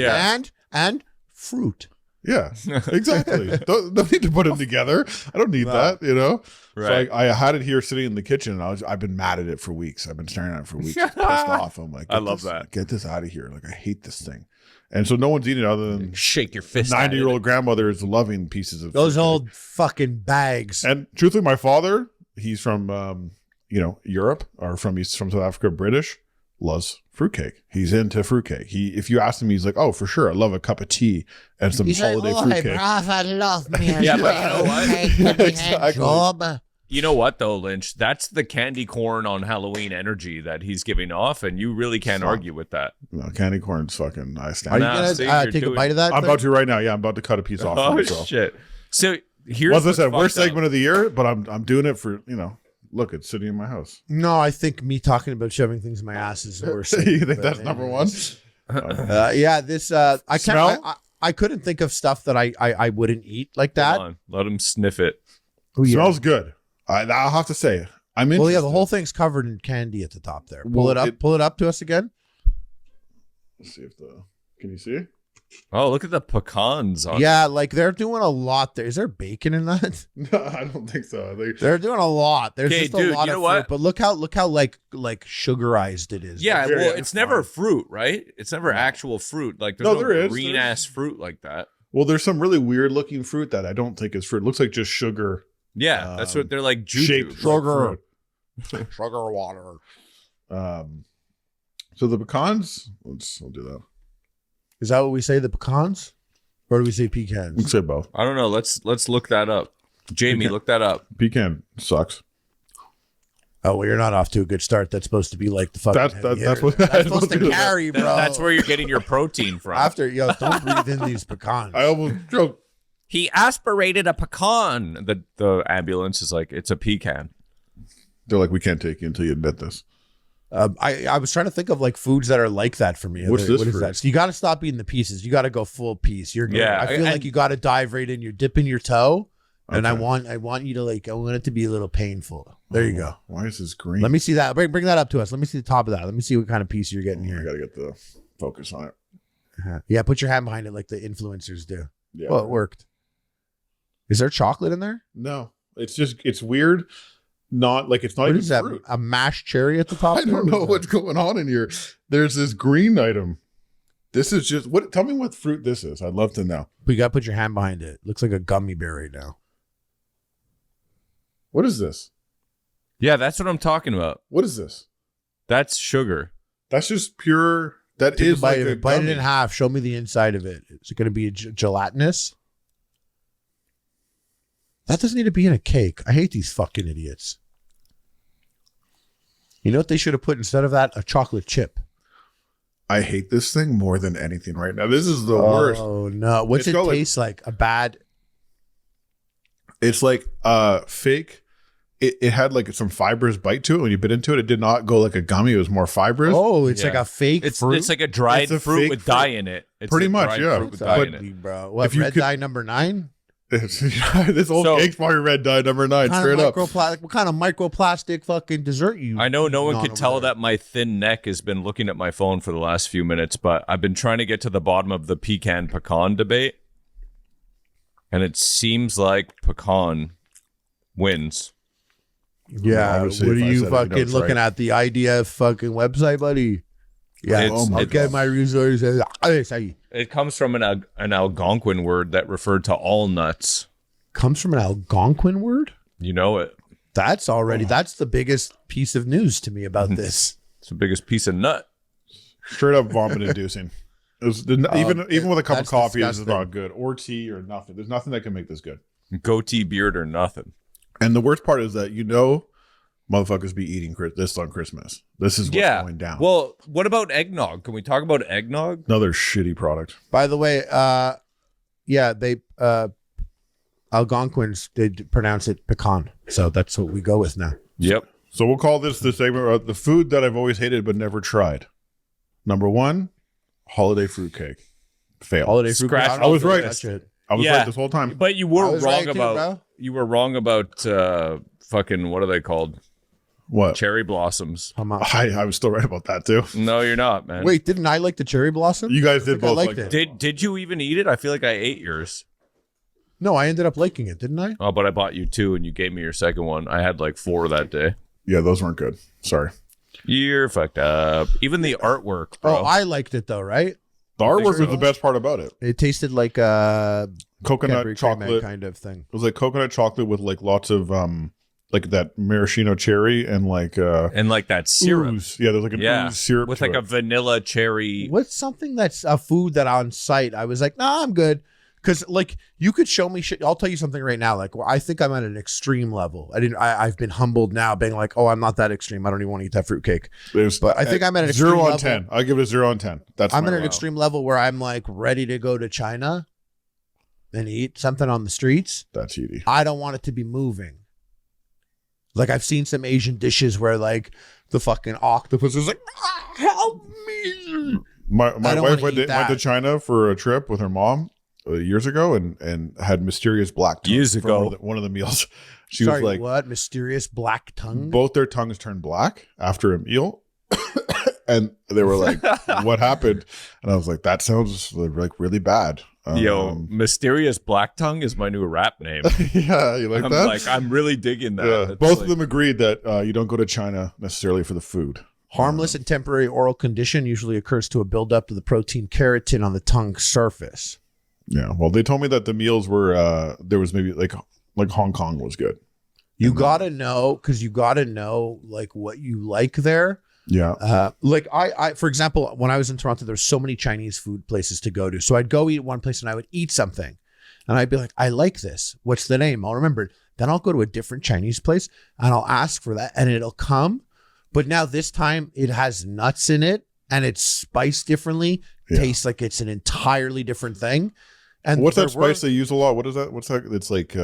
And fruit. Yeah, exactly. don't need to put them together. I don't need that, you know? Right. So I had it here sitting in the kitchen, and I've been mad at it for weeks. I've been staring at it for weeks, pissed off. I'm like, I love that. Get this out of here. Like, I hate this thing. And so no one's eating it other than shake your fist. 90-year-old grandmother is loving pieces of those old fucking bags. And truthfully, my father, he's from Europe, or from South Africa, British, loves fruitcake. He's into fruitcake. If you ask him, he's like, oh, for sure, I love a cup of tea and some holiday fruitcake. I love me. Yeah, but you know what? Exactly. You know what though, Lynch? That's the candy corn on Halloween energy that he's giving off, and you really can't argue with that. No, candy corn's fucking nice. Are you gonna take a bite of that? I'm about to right now. Yeah, I'm about to cut a piece off. Oh shit! So here's what's this? Worst segment of the year, but I'm doing it for Look, it's sitting in my house. No, I think me talking about shoving things in my ass is the worst. You think that's number one? Yeah, this I can't. I couldn't think of stuff that I wouldn't eat like that. Come on, let him sniff it. Smells good. I'll have to say, I'm interested. Well, yeah, the whole thing's covered in candy at the top there. Pull it up to us again. Let's see if can you see? Oh, look at the pecans on it. Like they're doing a lot there. Is there bacon in that? No, I don't think so. They're doing a lot. There's just a lot of fruit. What? But look how like sugarized it is. Yeah, well, it's never fruit, right? It's never actual fruit. Like there's no green ass fruit like that. Well, there's some really weird looking fruit that I don't think is fruit. It looks like just sugar. Yeah, that's what they're like. Shaped sugar, sugar water. So the pecans. We'll do that. Is that what we say? The pecans, or do we say pecans? We can say both. I don't know. Let's look that up. Jamie, look that up. Pecan sucks. Oh, well, you're not off to a good start. That's supposed to be like the fucking. That's what that's supposed to carry, bro. That's where you're getting your protein from. Don't breathe in these pecans. I almost choked. He aspirated a pecan. The ambulance is like, it's a pecan. They're like, we can't take you until you admit this. I was trying to think of like foods that are like that for me. What's this? What is that? So you got to stop eating the pieces. You got to go full piece. You're good. Yeah. I feel like you got to dive right in. You're dipping your toe, and I want you to I want it to be a little painful. There you go. Why is this green? Let me see that. Bring that up to us. Let me see the top of that. Let me see what kind of piece you're getting here. I gotta get the focus on it. Yeah, put your hand behind it like the influencers do. Yeah. Well, it worked. Is there chocolate in there? No, it's weird. Not like it's not. What even is that? Fruit. A mashed cherry at the top? I don't know what's going on in here. There's this green item. This is just what. Tell me what fruit this is. I'd love to know. But you got to put your hand behind it. Looks like a gummy bear right now. What is this? Yeah, that's what I'm talking about. What is this? That's sugar. That's just pure. That is bite like it. Bite it in half. Show me the inside of it. Is it going to be gelatinous? That doesn't need to be in a cake. I hate these fucking idiots. You know what they should have put instead of that? A chocolate chip. I hate this thing more than anything right now. This is the worst. Oh no! What's it taste like? A bad. It's like fake. It had like some fibrous bite to it. When you bit into it, it did not go like a gummy. It was more fibrous. Oh, it's like a fake fruit. It's like a dried fruit with dye in it. It's pretty much, dried yeah. fruit with dye in it. Bro. What, If you red could- dye number 9? This old cake's probably red dye number 9, straight up. What kind of microplastic fucking dessert you? I know no one on could over tell there? that my thin neck has been looking at my phone for the last few minutes, but I've been trying to get to the bottom of the pecan debate. And it seems like pecan wins. Yeah, Obviously, what are if I you said it, you know fucking it's looking right. at? The IDF fucking website, buddy? Yeah, It's- I'll get my resources. It comes from an Algonquin word that referred to all nuts. Comes from an Algonquin word? You know it. That's the biggest piece of news to me about this. It's the biggest piece of nut. Straight up vomit inducing. Even with a cup of that's coffee, this is disgusting. not good. Or tea or nothing. There's nothing that can make this good. Goatee beard or nothing. And the worst part is that motherfuckers be eating this on Christmas. This is what's going down. Well, what about eggnog? Can we talk about eggnog? Another shitty product. By the way, they Algonquins did pronounce it pecan, so that's what we go with now. Yep. So we'll call this the segment the food that I've always hated but never tried. Number 1, holiday fruitcake. Fail. Holiday fruit. Scratch cake, I was right. that shit. I was Yeah. right this whole time. But you I were was wrong right too, about bro. you were wrong about fucking what are they called? What? Cherry blossoms. Come on. I was still right about that too. No, you're not, man. Wait, didn't I like the cherry blossom? You guys did think I both liked like it. Did you even eat it? I feel like I ate yours. No, I ended up liking it, didn't I? Oh, but I bought you 2 and you gave me your second one. I had like 4 that day. Yeah, those weren't good. Sorry. You're fucked up. Even the artwork, bro. Oh, I liked it though, right? The artwork so? was the best part about it. It tasted like a Coconut Cadbury Cream Egg chocolate. kind of thing. It was like coconut chocolate with like lots of like that maraschino cherry and like and like that syrup. ooze. Yeah, there's like an ooze syrup with to like it. a vanilla cherry. What's something that's a food that on site I was like, nah, I'm good. Because like you could show me shit. I'll tell you something right now. Like I think I'm at an extreme level. I've been humbled now, being like, oh, I'm not that extreme. I don't even want to eat that fruitcake. But I think I'm at an 0 extreme on level. 10. I'll give it a 0 on 10. That's I'm my at an wow. extreme level where I'm like ready to go to China and eat something on the streets. That's easy. I don't want it to be moving. Like I've seen some Asian dishes where like the fucking octopus is like, help me. My I don't wife wanna eat went to that. China for a trip with her mom years ago and had mysterious black tongue Years for ago. one of the meals. She Sorry, was like, what? Mysterious black tongue? both their tongues turned black after a meal. And they were like, what happened? And I was like, that sounds like really bad. Yo, Mysterious Black Tongue is my new rap name. Yeah, you like I'm that? like, I'm really digging that. Yeah. That's Both like- of them agreed that you don't go to China necessarily for the food. Harmless and temporary oral condition usually occurs to a buildup of the protein keratin on the tongue surface. Yeah. Well, they told me that the meals were there was maybe like Hong Kong was good. You gotta know, because you gotta know like what you like there. Yeah. Like I, for example, when I was in Toronto, there's so many Chinese food places to go to. So I'd go eat one place and I would eat something, and I'd be like, I like this. What's the name? I'll remember it. Then I'll go to a different Chinese place and I'll ask for that, and it'll come. But now this time it has nuts in it and it's spiced differently. Yeah. Tastes like it's an entirely different thing. And What's there that spice were- they use a lot? What is that? What's that? It's like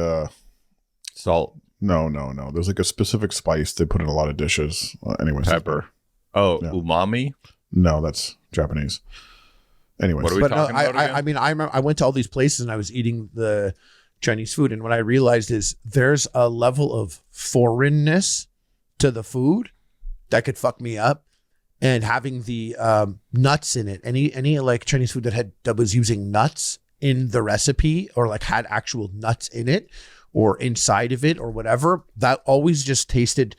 Salt, no. There's like a specific spice they put in a lot of dishes. Anyways, pepper. Oh, Yeah. umami. No, that's Japanese. Anyways, What are we But no, talking about again? I mean, I remember I went to all these places and I was eating the Chinese food, and what I realized is there's a level of foreignness to the food that could fuck me up, and having the nuts in it. Any like Chinese food that was using nuts in the recipe, or like had actual nuts in it or inside of it or whatever, that always just tasted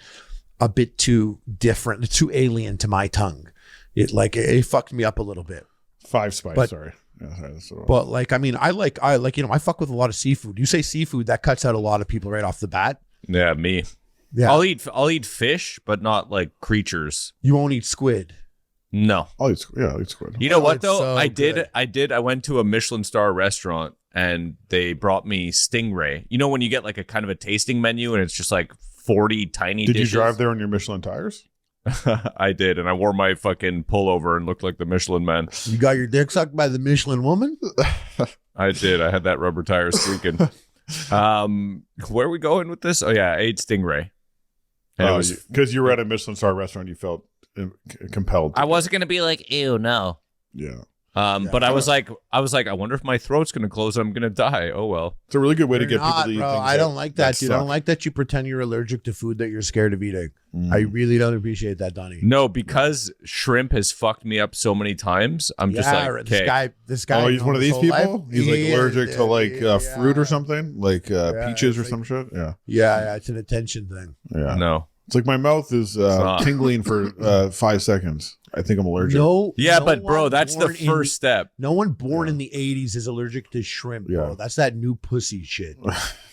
a bit too different, too alien to my tongue. It fucked me up a little bit. 5 spice. but- sorry. Yeah, sorry. That's what But like, I mean, I like, I fuck with a lot of seafood. You say seafood, that cuts out a lot of people right off the bat. Yeah, me. Yeah. I'll eat fish, but not like creatures. You won't eat squid. No. I'll eat squid. You know Oh, what it's though? so I good. did. I went to a Michelin star restaurant and they brought me stingray. You know when you get like a kind of a tasting menu and it's just like 40 tiny Did dishes? you drive there on your Michelin tires? I did, and I wore my fucking pullover and looked like the Michelin man. You got your dick sucked by the Michelin woman? I did. I had that rubber tire squeaking. Where are we going with this? Oh yeah, I ate stingray. And it was because you were at a Michelin star restaurant, you felt compelled. I wasn't gonna be like, ew, no. Yeah. But I was like, I wonder if my throat's gonna close and I'm gonna die. Oh well. It's a really good way to You're get not, people to eat bro. things I don't like that, dude. I suck. don't like that you pretend you're allergic to food that you're scared of eating. I really don't appreciate that, Donnie. No, because shrimp has fucked me up so many times. I'm just like, okay. This guy. Oh, he's one of these people. He's like allergic to like fruit or Yeah. something, like peaches or some shit. Yeah. Yeah, it's an attention thing. Yeah. No. It's like my mouth is tingling for 5 seconds. I think I'm allergic. Yeah, no but bro, one that's the born first step. No one born in the 80s is allergic to shrimp, bro. Yeah. That's that new pussy shit.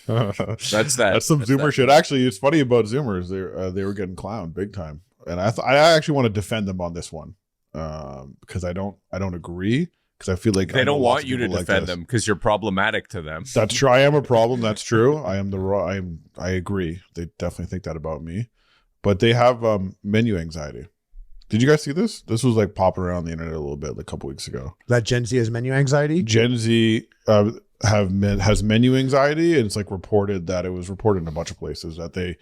That's that. That's some Zoomer shit. Actually, it's funny about Zoomers. They were getting clowned big time, and I actually want to defend them on this one because I don't agree because I feel like They I know don't lots want of you to people like defend this. them because you're problematic to them. That's true. I am a problem. That's true. I agree. They definitely think that about me, but they have menu anxiety. Did you guys see this? This was like popping around the internet a little bit like a couple weeks ago. That Gen Z has menu anxiety? Gen Z has menu anxiety, and it's like reported that it was reported in a bunch of places that they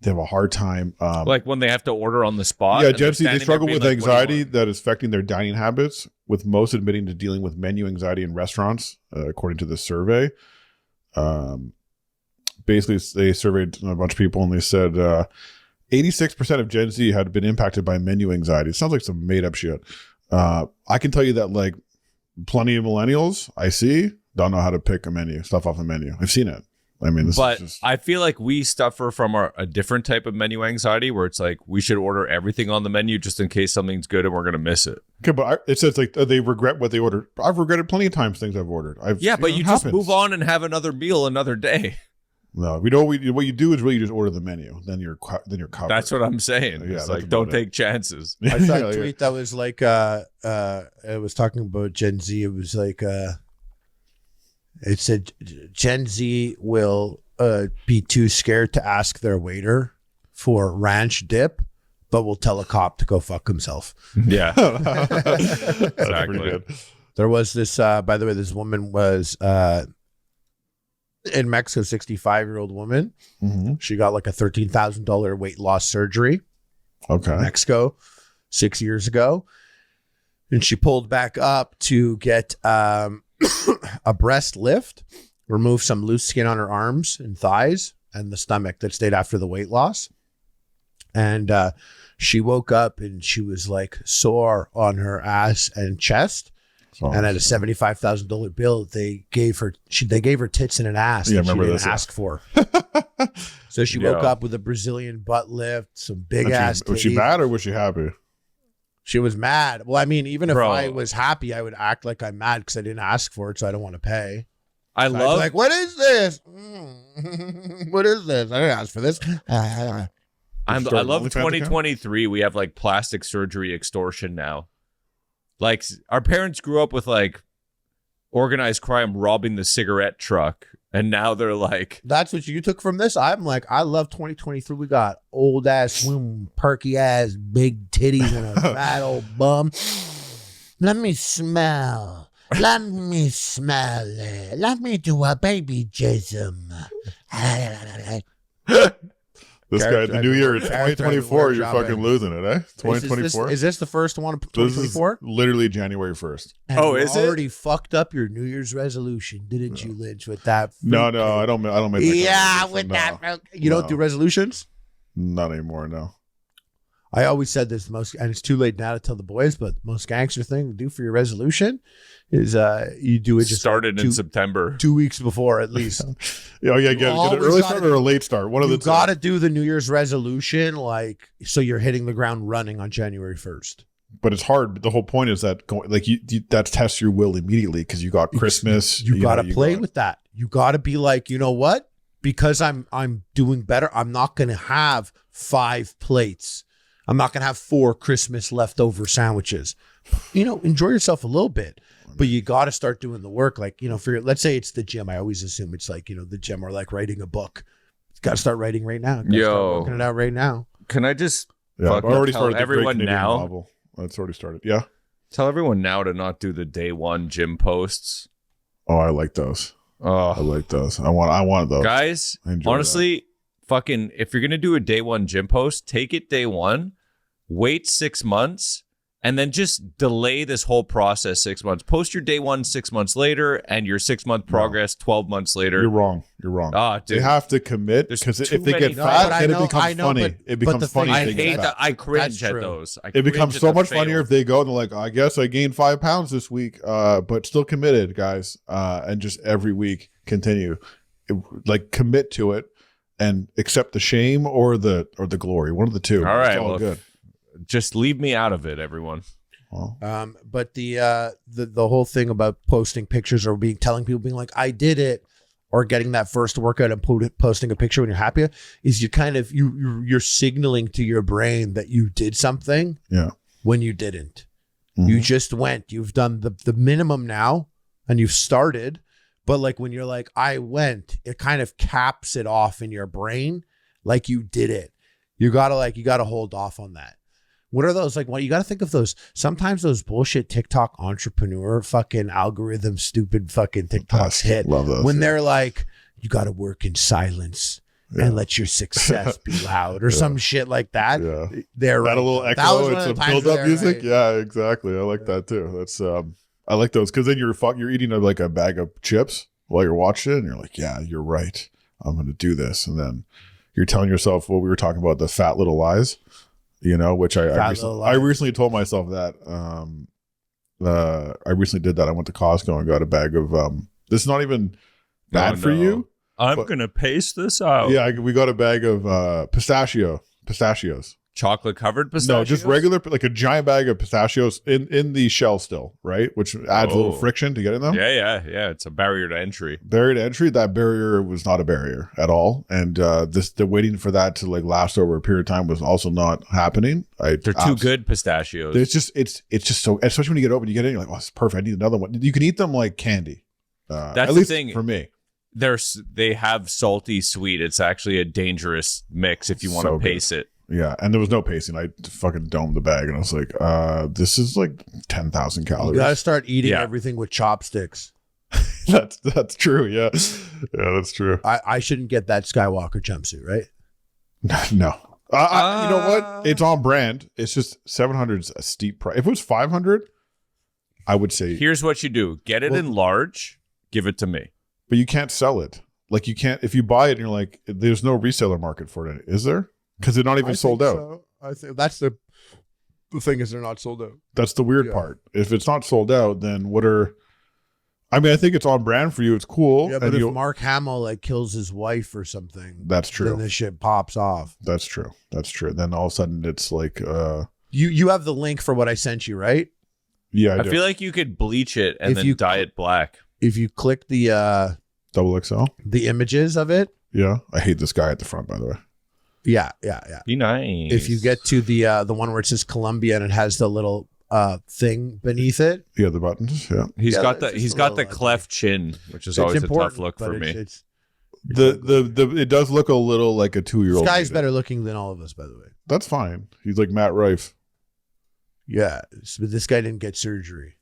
have a hard time. Like when they have to order on the spot. Yeah, and Gen Z, they're they standing struggle there with being like, "What do you anxiety want?" that is affecting their dining habits, with most admitting to dealing with menu anxiety in restaurants, according to this survey. Basically, they surveyed a bunch of people, and they said 86% of Gen Z had been impacted by menu anxiety. It sounds like some made up shit. I can tell you that like plenty of millennials I see don't know how to pick stuff off a menu. I've seen it. I mean, But is just, I feel like we suffer from a different type of menu anxiety where it's like we should order everything on the menu just in case something's good and we're going to miss it. okay, but it says like they regret what they ordered. I've regretted plenty of times things I've ordered. But you just move on and have another meal another day. No, we know what you do is really just order the menu. Then you're covered. That's what I'm saying. Yeah, It's that's like, about don't it. take chances. I saw a tweet that was like it was talking about Gen Z. It was like it said Gen Z will be too scared to ask their waiter for ranch dip, but will tell a cop to go fuck himself. Yeah. That's Exactly. pretty good. There was this by the way, this woman was in Mexico, 65-year-old woman. Mm-hmm. She got like a $13,000 weight loss surgery Okay. in Mexico 6 years ago. And she pulled back up to get a breast lift, remove some loose skin on her arms and thighs and the stomach that stayed after the weight loss. And she woke up and she was like sore on her ass and chest. And at a $75,000 bill, they gave her tits and an ass. Yeah, that remember she this, didn't yeah. ask for. So she woke up with a Brazilian butt lift, some big ass. Was she titties. mad or was she happy? She was mad. Well, I mean, even if Bro. I was happy, I would act like I'm mad because I didn't ask for it, so I don't want to pay. I So I'd be love like, what is this? What is this? I didn't ask for this. I Start love OnlyFans account? 2023. We have like plastic surgery extortion now. Like our parents grew up with like organized crime robbing the cigarette truck, and now they're like, That's what you took from this. I'm like, I love 2023. We got old ass, perky ass, big titties, and a fat old bum. Let me smell. Let me smell it. Let me do a baby jism. This guy, the new year, Character 2024, you're workshop, fucking losing it, eh? 2024. Is this the first one of This is 2024? literally January 1st. Oh, is it? Already fucked up your New Year's resolution, didn't you, Lynch? With that? No, I don't make that kind of Yeah, resolution. with No, that. You don't do resolutions? not anymore. No. I always said this most, and it's too late now to tell the boys, but the most gangster thing to do for your resolution is you do it just started like in September. 2 weeks before at least. Oh yeah, get an always early gotta start or a late start. One of the You got to do the New Year's resolution like so you're hitting the ground running on January 1st. But it's hard. But the whole point is that you that tests your will immediately because you got Christmas. You got to play with that. You got to be like, you know what? Because I'm doing better. I'm not going to have 5 plates. I'm not going to have 4 Christmas leftover sandwiches. Enjoy yourself a little bit, but you got to start doing the work. Like, let's say it's the gym. I always assume it's like, the gym or like writing a book. You got to start writing right now. Start working it out right now. Can I just Yeah, I've already tell started the everyone Great Canadian now? novel. It's already started. Yeah. Tell everyone now to not do the day one gym posts. Oh, I like those. I Oh, like those. I want those. guys, I enjoy honestly, fucking, if you're going to do a day one gym post, take it day one, wait 6 months, and then just delay this whole process 6 months. Post your day one 6 months later and your 6 month progress 12 months later. You're wrong. You're wrong. Ah, dude. They have to commit There's because too if they many- get No, fat, but I then know- it becomes I know, funny. but- It but becomes the funny. thing if I they get hate fat. that. I cringe at true. those. It becomes so much funnier if they go and they're like, I guess I gained 5 pounds this week, but still committed, guys. And just every week continue, like commit to it and accept the shame or the glory, one of the two. All right, It's all well, good. just leave me out of it, everyone. Well, But the whole thing about posting pictures or telling people being like, I did it, or getting that first workout and posting a picture when you're happy is you're signaling to your brain that you did something when you didn't. Mhm. You just went, you've done the minimum now and you've started. But like when you're like, I went, it kind of caps it off in your brain. Like you did it. You gotta hold off on that. What are those like? Well, you got to think of those. Sometimes those bullshit TikTok entrepreneur fucking algorithm, stupid fucking TikToks hit love those, when they're like, you got to work in silence and let your success be loud or some shit like that. Yeah. They're That right. a little That echo, was one it's of a the times build up they're music. right. Yeah, exactly. I like that too. That's I like those because then you're eating like a bag of chips while you're watching it, and you're like, yeah, you're right. I'm going to do this, and then you're telling yourself what we were talking about, the fat little lies. Which I recently told myself that. I recently did that. I went to Costco and got a bag of. This is not even bad for you. I'm gonna pace this out. Yeah, we got a bag of pistachios. Chocolate covered pistachios. No, just regular, like a giant bag of pistachios in the shell still, right? Which adds a little friction to getting them. Yeah. It's a barrier to entry. Barrier to entry. That barrier was not a barrier at all, and the waiting for that to like last over a period of time was also not happening. They're too good pistachios. It's just so, especially when you get open, you get in, you're like, oh, it's perfect. I need another one. You can eat them like candy. That's at the least thing for me. They have salty sweet. It's actually a dangerous mix if you want to pace it. Yeah, and there was no pacing. I fucking domed the bag, and I was like, this is like 10,000 calories. You got to start eating everything with chopsticks. That's true. Yeah, that's true. I shouldn't get that Skywalker jumpsuit, right? No. You know what? It's on brand. It's just 700 is a steep price. If it was 500, I would say. Here's what you do: get it in large, give it to me. But you can't sell it. Like you can't if you buy it and you're like, there's no reseller market for it. Is there? Because they're not even sold out. So. I think that's the thing is they're not sold out. That's the weird part. If it's not sold out, then what are? I mean, I think it's on brand for you. It's cool. Yeah, but if Mark Hamill like kills his wife or something, that's true. Then this shit pops off. That's true. Then all of a sudden it's like, you have the link for what I sent you, right? Yeah, I feel like you could bleach it and then dye it black. If you click the XXL, the images of it. Yeah, I hate this guy at the front, by the way. Yeah. Be nice. If you get to the one where it says Columbia and it has the little thing beneath it. Yeah, the buttons. Yeah, he's got the cleft chin, which is always a tough look for me. It does look a little like a 2-year-old. This guy's better looking than all of us, by the way. That's fine. He's like Matt Rife. Yeah, but this guy didn't get surgery.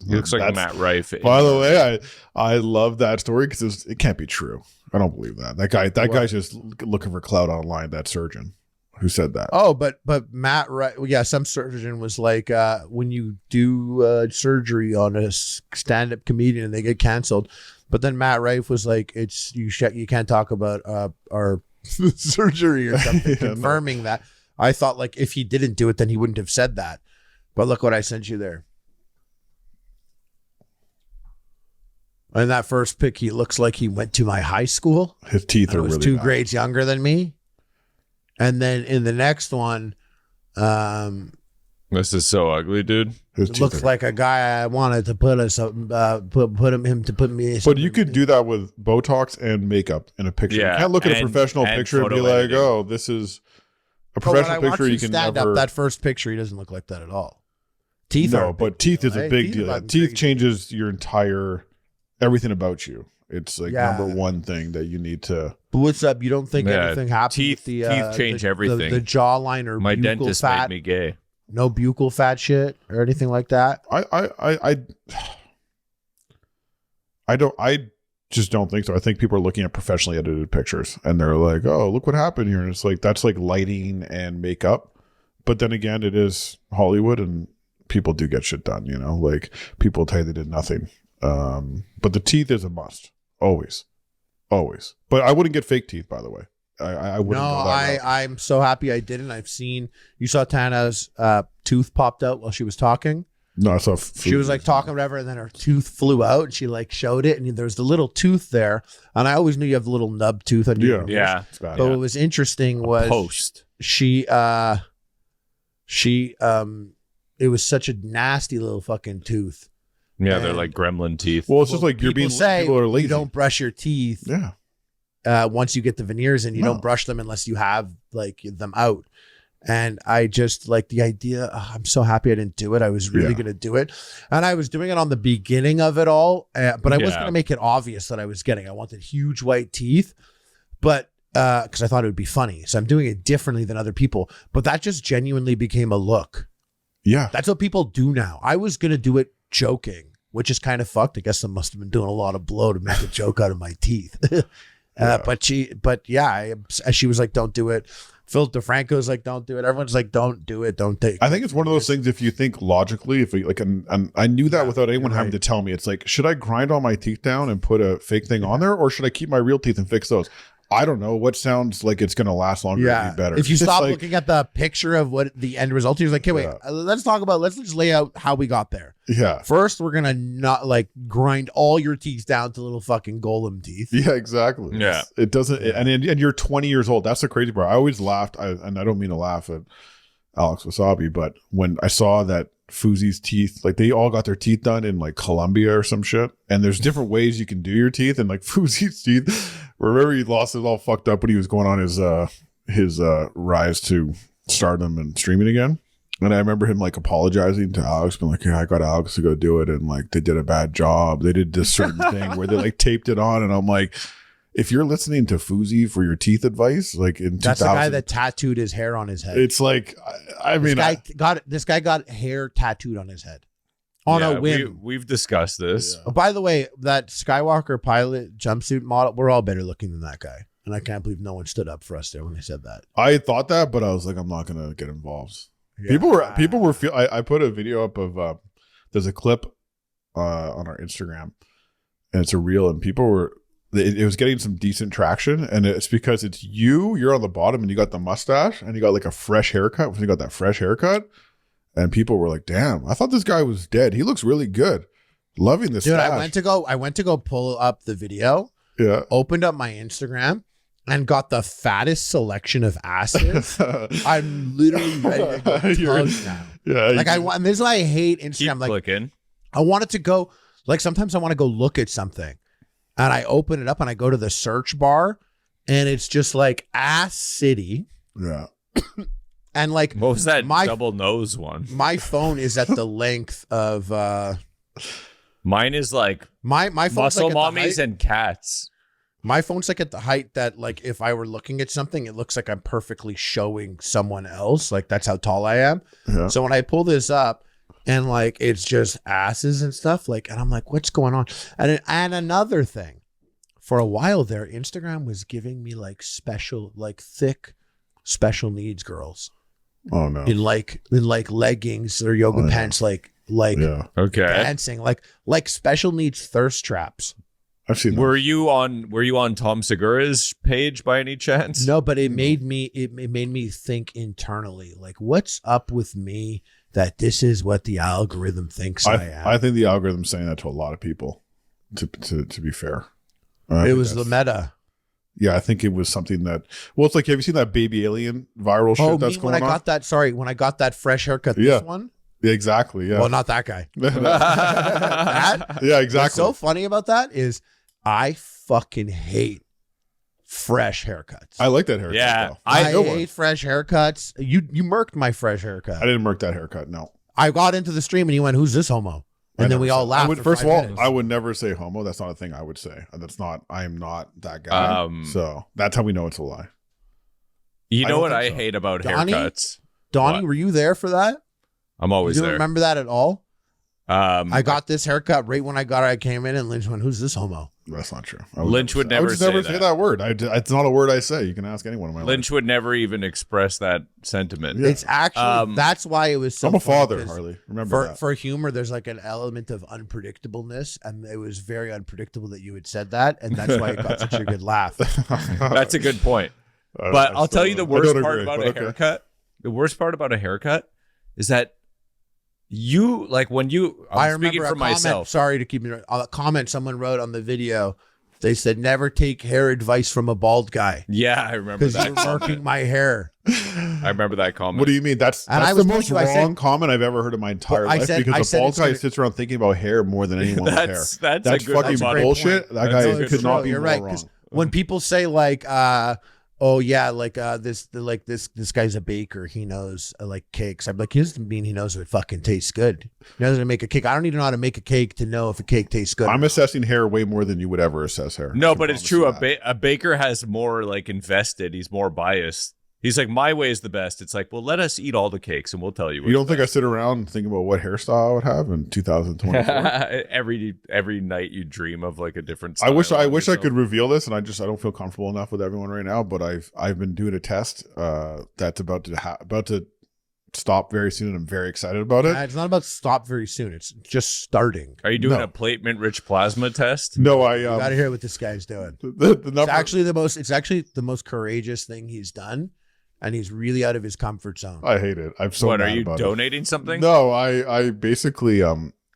He looks like Matt Rife. By the way, I love that story because it can't be true. I don't believe that. Guy's just looking for clout online. That surgeon who said that. Oh, but Matt Rife, yeah, some surgeon was like, when you do surgery on a stand-up comedian and they get canceled, but then Matt Rife was like, it's you can't talk about our surgery or something, confirming that. I thought like if he didn't do it, then he wouldn't have said that. But look what I sent you there. In that first pic, he looks like he went to my high school. His teeth are really 2 grades younger than me. And then in the next one, this is so ugly, dude. It looks like a guy I wanted to put put me. But you could do that with Botox and makeup in a picture. Yeah, you can't look at a professional picture and be like, editing. "Oh, this is a professional picture." You can stand never. up that first picture. He doesn't look like that at all. Teeth. No, but teeth is a big Teeth deal. are Teeth crazy. changes your entire everything about you. It's like number one thing that you need to. But what's up? You don't think Yeah, anything happens? teeth change everything. The jawline or My buccal dentist fat. made me gay. No buccal fat shit or anything like that. I I just don't think so. I think people are looking at professionally edited pictures and they're like, oh, look what happened here. And it's like, that's like lighting and makeup. But then again, it is Hollywood and people do get shit done, you know, like people tell you they did nothing. But the teeth is a must. Always. But I wouldn't get fake teeth, by the way. I wouldn't. No, I'm so happy I didn't. I've seen, you saw Tana's tooth popped out while she was talking. No, I saw. She was like talking whatever, and then her tooth flew out, and she like showed it, and there's the little tooth there. And I always knew you have the little nub tooth on your yeah. But what was interesting was it was such a nasty little fucking tooth. Yeah, they're like gremlin teeth. Well, it's just like you're being people are lazy. You don't brush your teeth. Yeah. Once you get the veneers in, you don't brush them unless you have like them out. And I just like the idea. I'm so happy I didn't do it. I was really going to do it. And I was doing it on the beginning of it all. But I was going to make it obvious that I was getting, I wanted huge white teeth, but because I thought it would be funny. So I'm doing it differently than other people. But that just genuinely became a look. Yeah. That's what people do now. I was going to do it joking, which is kind of fucked. I guess I must have been doing a lot of blow to make a joke out of my teeth. She was like, don't do it. Phil DeFranco's like, don't do it. Everyone's like, don't do it. Don't take. I think it's one of those things. If you think logically, if you like, and I knew that without anyone having to tell me, it's like, should I grind all my teeth down and put a fake thing on there, or should I keep my real teeth and fix those? I don't know. What sounds like it's going to last longer and be better. If you stop looking at the picture of what the end result is, like, okay, wait, let's just lay out how we got there. Yeah. First, we're going to not like grind all your teeth down to little fucking golem teeth. Yeah, exactly. Yeah. It doesn't, and you're 20 years old. That's the crazy part. I always laughed, and I don't mean to laugh at Alex Wasabi, but when I saw that Fuzi's teeth, like they all got their teeth done in like Colombia or some shit, and there's different ways you can do your teeth, and like Fuzi's teeth, remember he lost it all fucked up when he was going on his rise to stardom and streaming again, and I remember him like apologizing to Alex, being like, yeah, I got Alex to go do it, and like they did a bad job, they did this certain thing where they like taped it on, and I'm like, if you're listening to Fuzi for your teeth advice, like in 2000, that's the guy that tattooed his hair on his head. It's like, this guy got hair tattooed on his head on a whim. We've discussed this. Oh, by the way, that Skywalker pilot jumpsuit model, we're all better looking than that guy. And I can't believe no one stood up for us there when they said that. I thought that, but I was like, I'm not going to get involved. Yeah. People were I put a video up of, there's a clip on our Instagram, and it's a reel, and people were, it was getting some decent traction, and it's because it's you're on the bottom and you got the mustache and you got like a fresh haircut. You got that fresh haircut, and people were like, damn, I thought this guy was dead. He looks really good. Loving this. Dude, stash. I went to go pull up the video. Yeah. Opened up my Instagram and got the fattest selection of asses. I'm literally ready to go tug now. Yeah. Like and this is why I hate Instagram. Keep clicking. I wanted to go, like sometimes I want to go look at something. And I open it up and I go to the search bar, and it's just like ass city. Yeah. And like, what was that double nose one? My phone is at the length of mine is like my phone's muscle like mommies and cats. My phone's like at the height that like if I were looking at something, it looks like I'm perfectly showing someone else. Like that's how tall I am. Yeah. So when I pull this up, and like it's just asses and stuff, like, and I'm like, what's going on? And another thing, for a while there, Instagram was giving me like thick special needs girls. Oh no. In like leggings or yoga pants, like dancing, like special needs thirst traps. I've seen those. Were you on Tom Segura's page by any chance? No, but it made me think internally, like, what's up with me? That this is what the algorithm thinks I am. I think the algorithm's saying that to a lot of people, to be fair. It was the meta. Yeah, I think it was something that, well, it's like, have you seen that baby alien viral shit that's going on? When I got that fresh haircut, this one? Yeah, exactly, yeah. Well, not that guy. Yeah, exactly. What's so funny about that is I fucking hate fresh haircuts. I like that haircut. Yeah, though. I hate fresh haircuts. You murked my fresh haircut. I didn't murk that haircut. No. I got into the stream and you went, "Who's this homo?" And then we all laughed. First of all, I would never say homo. That's not a thing I would say. I am not that guy. So that's how we know it's a lie. You know what I hate about haircuts? Donnie, were you there for that? I'm always there. You don't remember that at all? I got this haircut right when I got it. I came in and Lynch went, "Who's this homo?" That's not true. Lynch would never say that word. It's not a word I say. You can ask anyone in my life. Lynch would never even express that sentiment. Yeah. It's actually that's why it was so. I'm a funny, father, 'cause Harley. Remember that. For humor, there's like an element of unpredictableness, and it was very unpredictable that you had said that, and that's why it got such a good laugh. That's a good point. But I'll tell you the worst part about a haircut. The worst part about a haircut is that you like when you. I I'm remember speaking a for comment, myself. Sorry to keep me. A comment someone wrote on the video. They said, "Never take hair advice from a bald guy." Yeah, I remember Because that. you're marking my hair. I remember that comment. What do you mean? That's the most wrong comment I've ever heard in my entire life. Because a bald guy sits around thinking about hair more than anyone with hair. That's That's fucking bullshit. That guy could not be more wrong. When people say like, "Oh yeah, like this guy's a baker. He knows like cakes." I'm like, he doesn't mean he knows if it fucking tastes good. He knows how to make a cake. I don't need to know how to make a cake to know if a cake tastes good. I'm assessing hair way more than you would ever assess hair. No, but it's true. A baker has more like invested. He's more biased. He's like, my way is the best. It's like, well, let us eat all the cakes and we'll tell you. You don't think I sit around and think about what hairstyle I would have in 2024? every night you dream of like a different style. I wish I could reveal this, and I don't feel comfortable enough with everyone right now. But I've been doing a test that's about to stop very soon, and I'm very excited about it. It's not about stop very soon. It's just starting. Are you doing a platelet-rich plasma test? No, I you got to hear what this guy's doing. The number, It's actually the most courageous thing he's done. And he's really out of his comfort zone. I hate it. I'm so mad are you about donating something? No, I basically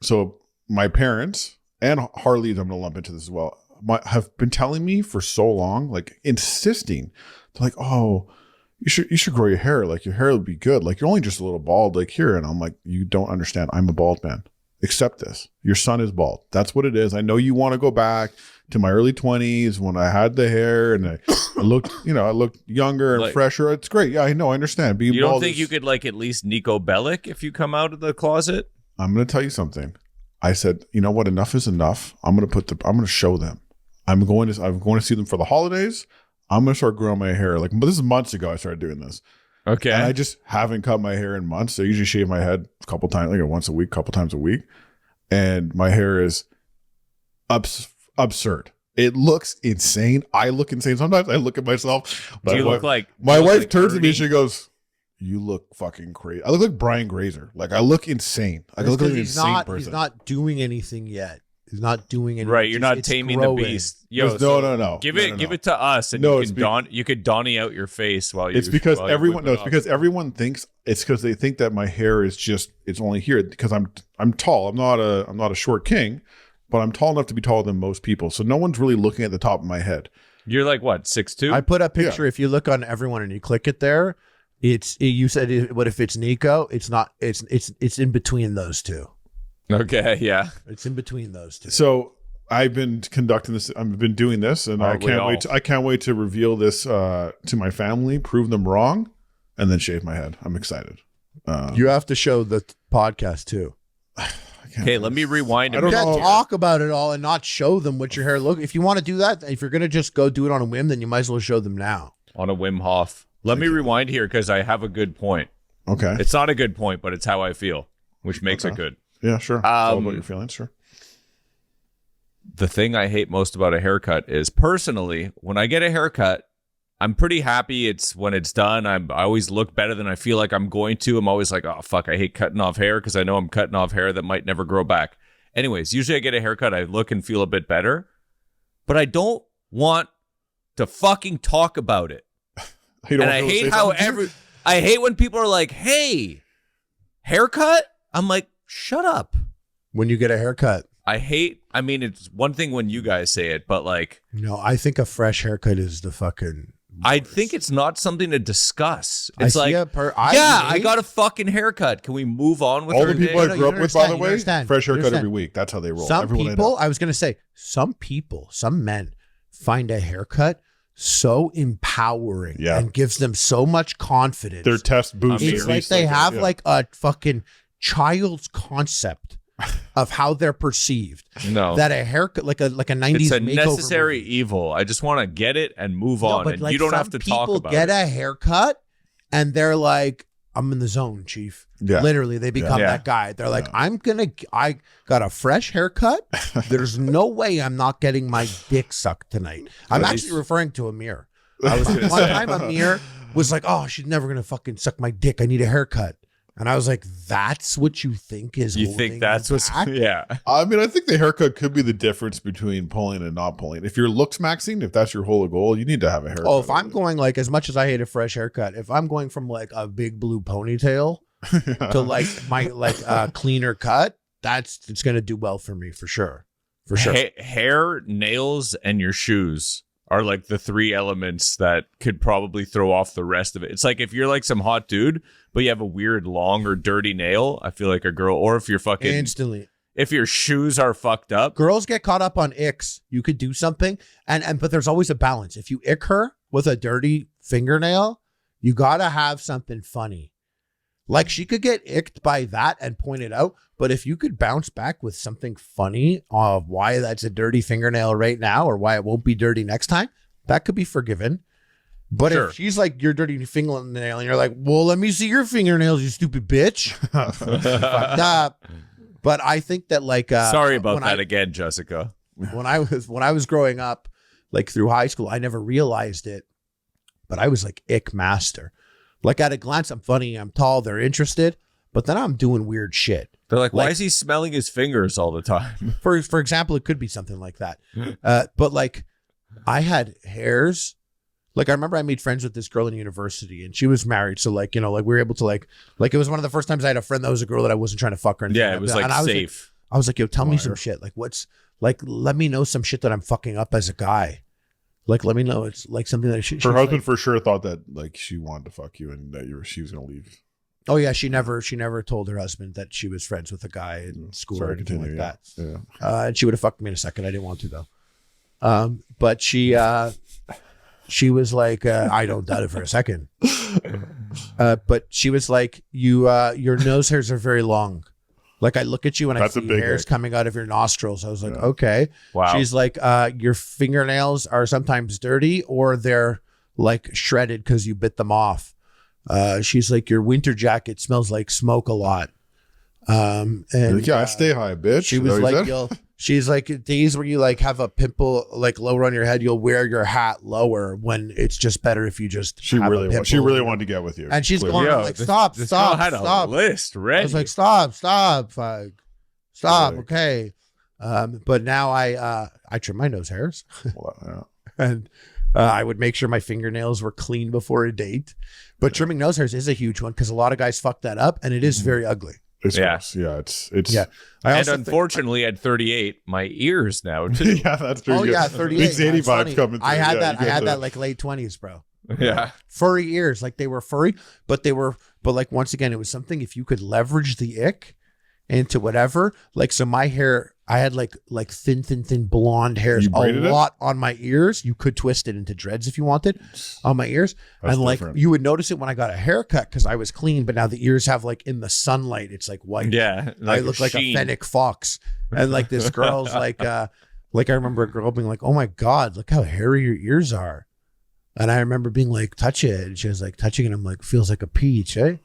so my parents and Harleys, I'm gonna lump into this as well, have been telling me for so long, like insisting, they're like, "Oh, you should grow your hair. Like your hair will be good. Like you're only just a little bald. Like here." And I'm like, "You don't understand. I'm a bald man. Accept this. Your son is bald. That's what it is. I know you want to go back to my early 20s when I had the hair and I looked younger and fresher. It's great. Yeah, I know. I understand. Being you don't bald think you could like at least Nico Bellic if you come out of the closet? I'm going to tell you something. I said, you know what? Enough is enough. I'm going to show them. I'm going to see them for the holidays. I'm going to start growing my hair. But this is months ago I started doing this. Okay. And I just haven't cut my hair in months. I usually shave my head a couple times, like once a week, couple times a week. And my hair is absurd. It looks insane. I look insane. Sometimes I look at myself. Do you look like my wife like turns to me and she goes, "You look fucking crazy." I look like Brian Grazer. Like I look insane. I look like an insane person. He's not doing anything yet. He's not doing anything. Right, you're not taming the beast. Yo, no. Give it to us, and you could Donnie out your face while you. It's because everyone thinks it's because they think that my hair is it's only here because I'm tall. I'm not a short king, but I'm tall enough to be taller than most people. So no one's really looking at the top of my head. You're like what, 6'2"? I put a picture. Yeah. If you look on everyone and you click it there, you said what if it's Nico? It's not. It's in between those two. Okay, yeah. It's in between those two. So I've been conducting this. I've been doing this, and I can't wait to reveal this to my family, prove them wrong, and then shave my head. I'm excited. You have to show the podcast too. Okay, let me rewind. You can't talk about it all and not show them what your hair looks. If you want to do that, if you're gonna just go do it on a whim, then you might as well show them now. On a Wim Hof. Let me rewind here because I have a good point. Okay. It's not a good point, but it's how I feel, which makes it good. Yeah, sure. It's all about your feelings, sure. The thing I hate most about a haircut is, personally, when I get a haircut, I'm pretty happy when it's done. I always look better than I feel like I'm going to. I'm always like, oh, fuck, I hate cutting off hair because I know I'm cutting off hair that might never grow back. Anyways, usually I get a haircut, I look and feel a bit better, but I don't want to fucking talk about it. And I hate I hate when people are like, hey, haircut? I'm like, shut up. When you get a haircut. It's one thing when you guys say it, but like. No, I think a fresh haircut is the fucking. I think it's not something to discuss. It's I got a fucking haircut. Can we move on with all the people I grew up with, by the way? Fresh haircut every week. That's how they roll. Some people, I was going to say, some men find a haircut so empowering and gives them so much confidence. Their test boost. It's like they have like a fucking child's concept of how they're perceived. No, that a haircut like a 90s it's a makeover necessary movie. Evil. I just want to get it and move on, and like you don't have to talk about it. People get a haircut and they're like, I'm in the zone, chief. Yeah. Literally, they become that guy. They're like, I got a fresh haircut. There's no way I'm not getting my dick sucked tonight. I'm actually referring to Amir. I was one time Amir was like, oh, she's never going to fucking suck my dick. I need a haircut. And I was like, that's what you think is You think that's what's... Yeah. I mean, I think the haircut could be the difference between pulling and not pulling. If you're looks maxing, if that's your whole goal, you need to have a haircut. Oh, if I'm going like, as much as I hate a fresh haircut, if I'm going from like a big blue ponytail to like my cleaner cut, it's going to do well for me for sure. For sure. Hair, nails, and your shoes are like the 3 elements that could probably throw off the rest of it. It's like if you're like some hot dude, but you have a weird long or dirty nail, I feel like a girl, or if you're fucking... Instantly. If your shoes are fucked up. Girls get caught up on icks. You could do something, but there's always a balance. If you ick her with a dirty fingernail, you got to have something funny. Like she could get icked by that and point it out, but if you could bounce back with something funny of why that's a dirty fingernail right now or why it won't be dirty next time, that could be forgiven. But if she's like, your dirty fingernail, and you're like, well, let me see your fingernails, you stupid bitch. Fucked up. But I think that like... Sorry about that again, Jessica. When I was growing up, like through high school, I never realized it, but I was like ick master. Like at a glance, I'm funny, I'm tall, they're interested, but then I'm doing weird shit. They're like, why is he smelling his fingers all the time? For example, it could be something like that. But like I had hairs. Like I remember I made friends with this girl in university and she was married. So like, you know, like we were able to like it was one of the first times I had a friend that was a girl that I wasn't trying to fuck her. Yeah, it was like safe. I was like, yo, tell me some shit. Like let me know some shit that I'm fucking up as a guy. Like, let me know. It's like something that her husband for sure thought that like she wanted to fuck you and that she was going to leave. Oh yeah. She never told her husband that she was friends with a guy in school or anything like that. Yeah. And she would have fucked me in a second. I didn't want to though. But she was like, I don't doubt it for a second. But she was like, your nose hairs are very long. Like I look at you and I see hairs coming out of your nostrils. I was like, okay. Wow. She's like, your fingernails are sometimes dirty or they're like shredded because you bit them off. She's like, your winter jacket smells like smoke a lot. And I stay high, bitch. She was like, she's like, days where you like have a pimple like lower on your head, you'll wear your hat lower when it's just better if you just. She really wanted to get with you. And she's going like, stop. A list ready. I was like, stop. Okay. But now I trim my nose hairs, and I would make sure my fingernails were clean before a date. But trimming nose hairs is a huge one because a lot of guys fuck that up, and it is very ugly. It's yeah. And unfortunately, at 38, my ears now. Too. Yeah, that's true. Oh yeah, 38. Big Zadie vibes coming through. I had that like late 20s, bro. Yeah, furry ears, like they were furry, but like once again, it was something if you could leverage the ick into whatever. Like so, my hair, I had like thin blonde hairs, a lot on my ears. You could twist it into dreads if you wanted on my ears. That's and like different. You would notice it when I got a haircut because I was clean, but now the ears have like in the sunlight, it's like white. Like I look like a fennec fox. And like this girl's like I remember a girl being like, oh my God, look how hairy your ears are. And I remember being like, touch it. And she was like touching it. I'm like, feels like a peach, eh?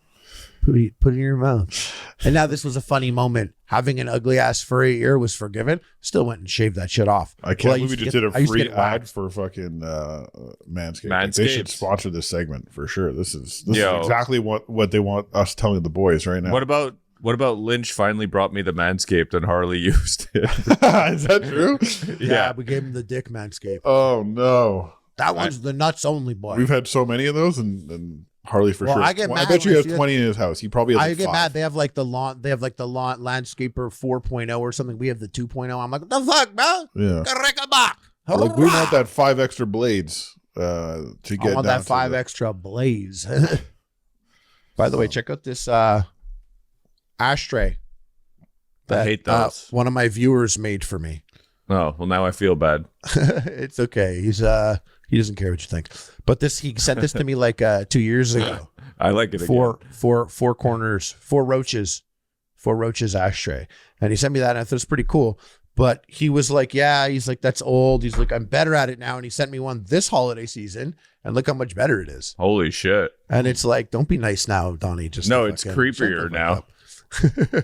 Put it in your mouth. And now this was a funny moment. Having an ugly ass furry ear was forgiven. Still went and shaved that shit off. I can't believe we just did a free ad for fucking Manscaped. Like, they should sponsor this segment for sure. This is exactly what they want us telling the boys right now. What about Lynch finally brought me the Manscaped and Harley used it? Is that true? Yeah, we gave him the dick Manscaped. Oh no. That one's the nuts only, boy. We've had so many of those and Harley for sure. I get mad. I bet you have 20 in his house. He probably has. I get mad. They have like the lawn. They have like the lawn landscaper 4.0 or something. We have the 2.0. I'm like, what the fuck, bro? Yeah. Like we want that 5 extra blades to get. I want that 5 extra blades. By the way, check out this ashtray that I hate those. One of my viewers made for me. Oh well, now I feel bad. It's okay. He doesn't care what you think. But he sent this to me like 2 years ago. I like it. Four corners, four roaches ashtray. And he sent me that and I thought it was pretty cool. But he was like, yeah, he's like, that's old. He's like, I'm better at it now. And he sent me one this holiday season. And look how much better it is. Holy shit. And it's like, don't be nice now, Donnie. Just no, it's creepier now.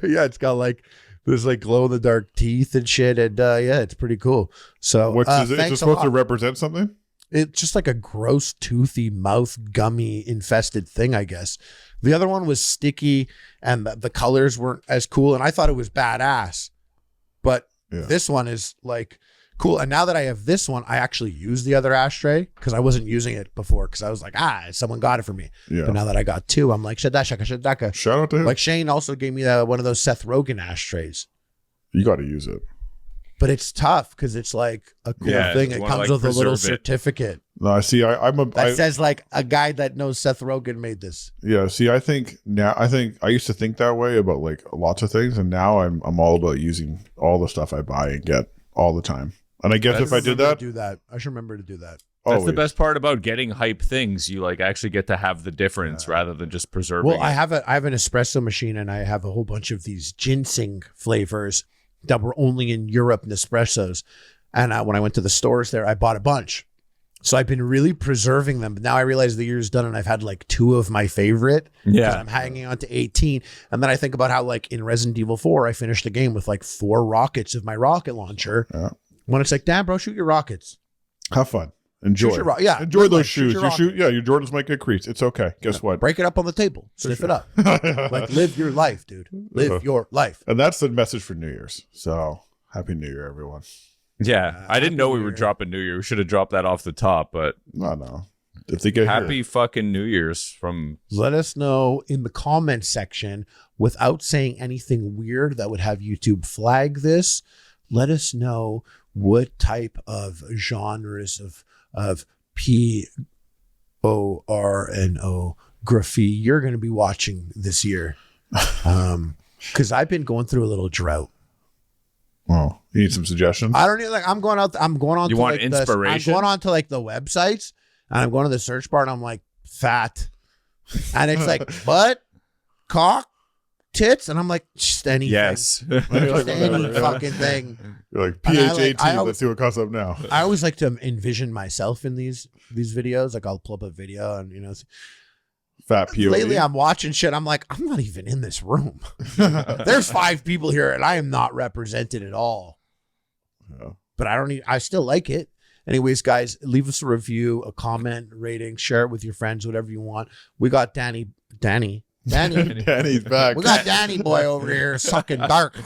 Yeah, it's got like this like glow in the dark teeth and shit. And yeah, it's pretty cool. So What's is it? Is it supposed to represent something? It's just like a gross, toothy, mouth gummy infested thing, I guess. The other one was sticky and the colors weren't as cool. And I thought it was badass. But this one is like cool. And now that I have this one, I actually use the other ashtray because I wasn't using it before because I was like, someone got it for me. Yeah. But now that I got two, I'm like, shadaka. Shout out to him. Like Shane also gave me one of those Seth Rogen ashtrays. You got to use it. But it's tough because it's like a cool thing. It comes with a little certificate. No, I see. That says like a guy that knows Seth Rogen made this. Yeah. See, I think I used to think that way about like lots of things, and now I'm all about using all the stuff I buy and get all the time. And I guess if I did that, I should remember to do that. That's the best part about getting hype things. You like actually get to have the difference rather than just preserving. Well, I have an espresso machine, and I have a whole bunch of these ginseng flavors that were only in Europe Nespressos. And when I went to the stores there, I bought a bunch. So I've been really preserving them. But now I realize the year's done and I've had like 2 of my favorite. Yeah. I'm hanging on to 18. And then I think about how like in Resident Evil 4, I finished the game with like 4 rockets of my rocket launcher. Yeah. When it's like, damn, bro, shoot your rockets. Have fun. Enjoy. Enjoy those shoes. Your Jordans might get creased. It's okay. Guess what? Break it up on the table. Sniff it up. Like live your life, dude. Live your life. And that's the message for New Year's. So happy New Year, everyone. Yeah. I didn't know we were dropping New Year. We should have dropped that off the top, but no. If they get happy fucking New Year's from. Let us know in the comment section without saying anything weird that would have YouTube flag this. Let us know what type of genres of pornography you're going to be watching this year. Because I've been going through a little drought. Well, you need some suggestions? I don't need I'm going on you to want like inspiration? I'm going on to like the websites and I'm going to the search bar and I'm like fat. And it's like butt, cock, tits, and I'm like, just anything. Yes. Just any fucking thing. You're like PH18, let's see what comes up now. I always like to envision myself in these videos. Like I'll pull up a video and fat POV. Lately I'm watching shit. I'm like, I'm not even in this room. There's 5 people here and I am not represented at all. Yeah. But I still like it. Anyways, guys, leave us a review, a comment, rating, share it with your friends, whatever you want. We got Danny. Danny's back. We got Danny boy over here sucking dark.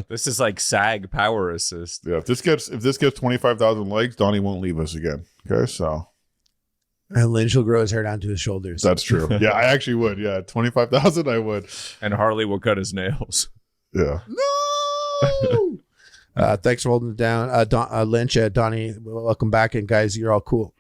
This is like SAG power assist. Yeah, if this gets 25,000 likes, Donnie won't leave us again. Okay, so. And Lynch will grow his hair down to his shoulders. That's true. Yeah, I actually would. Yeah, 25,000 I would. And Harley will cut his nails. Yeah. No! Thanks for holding it down. Lynch, Donnie, welcome back. And guys, you're all cool.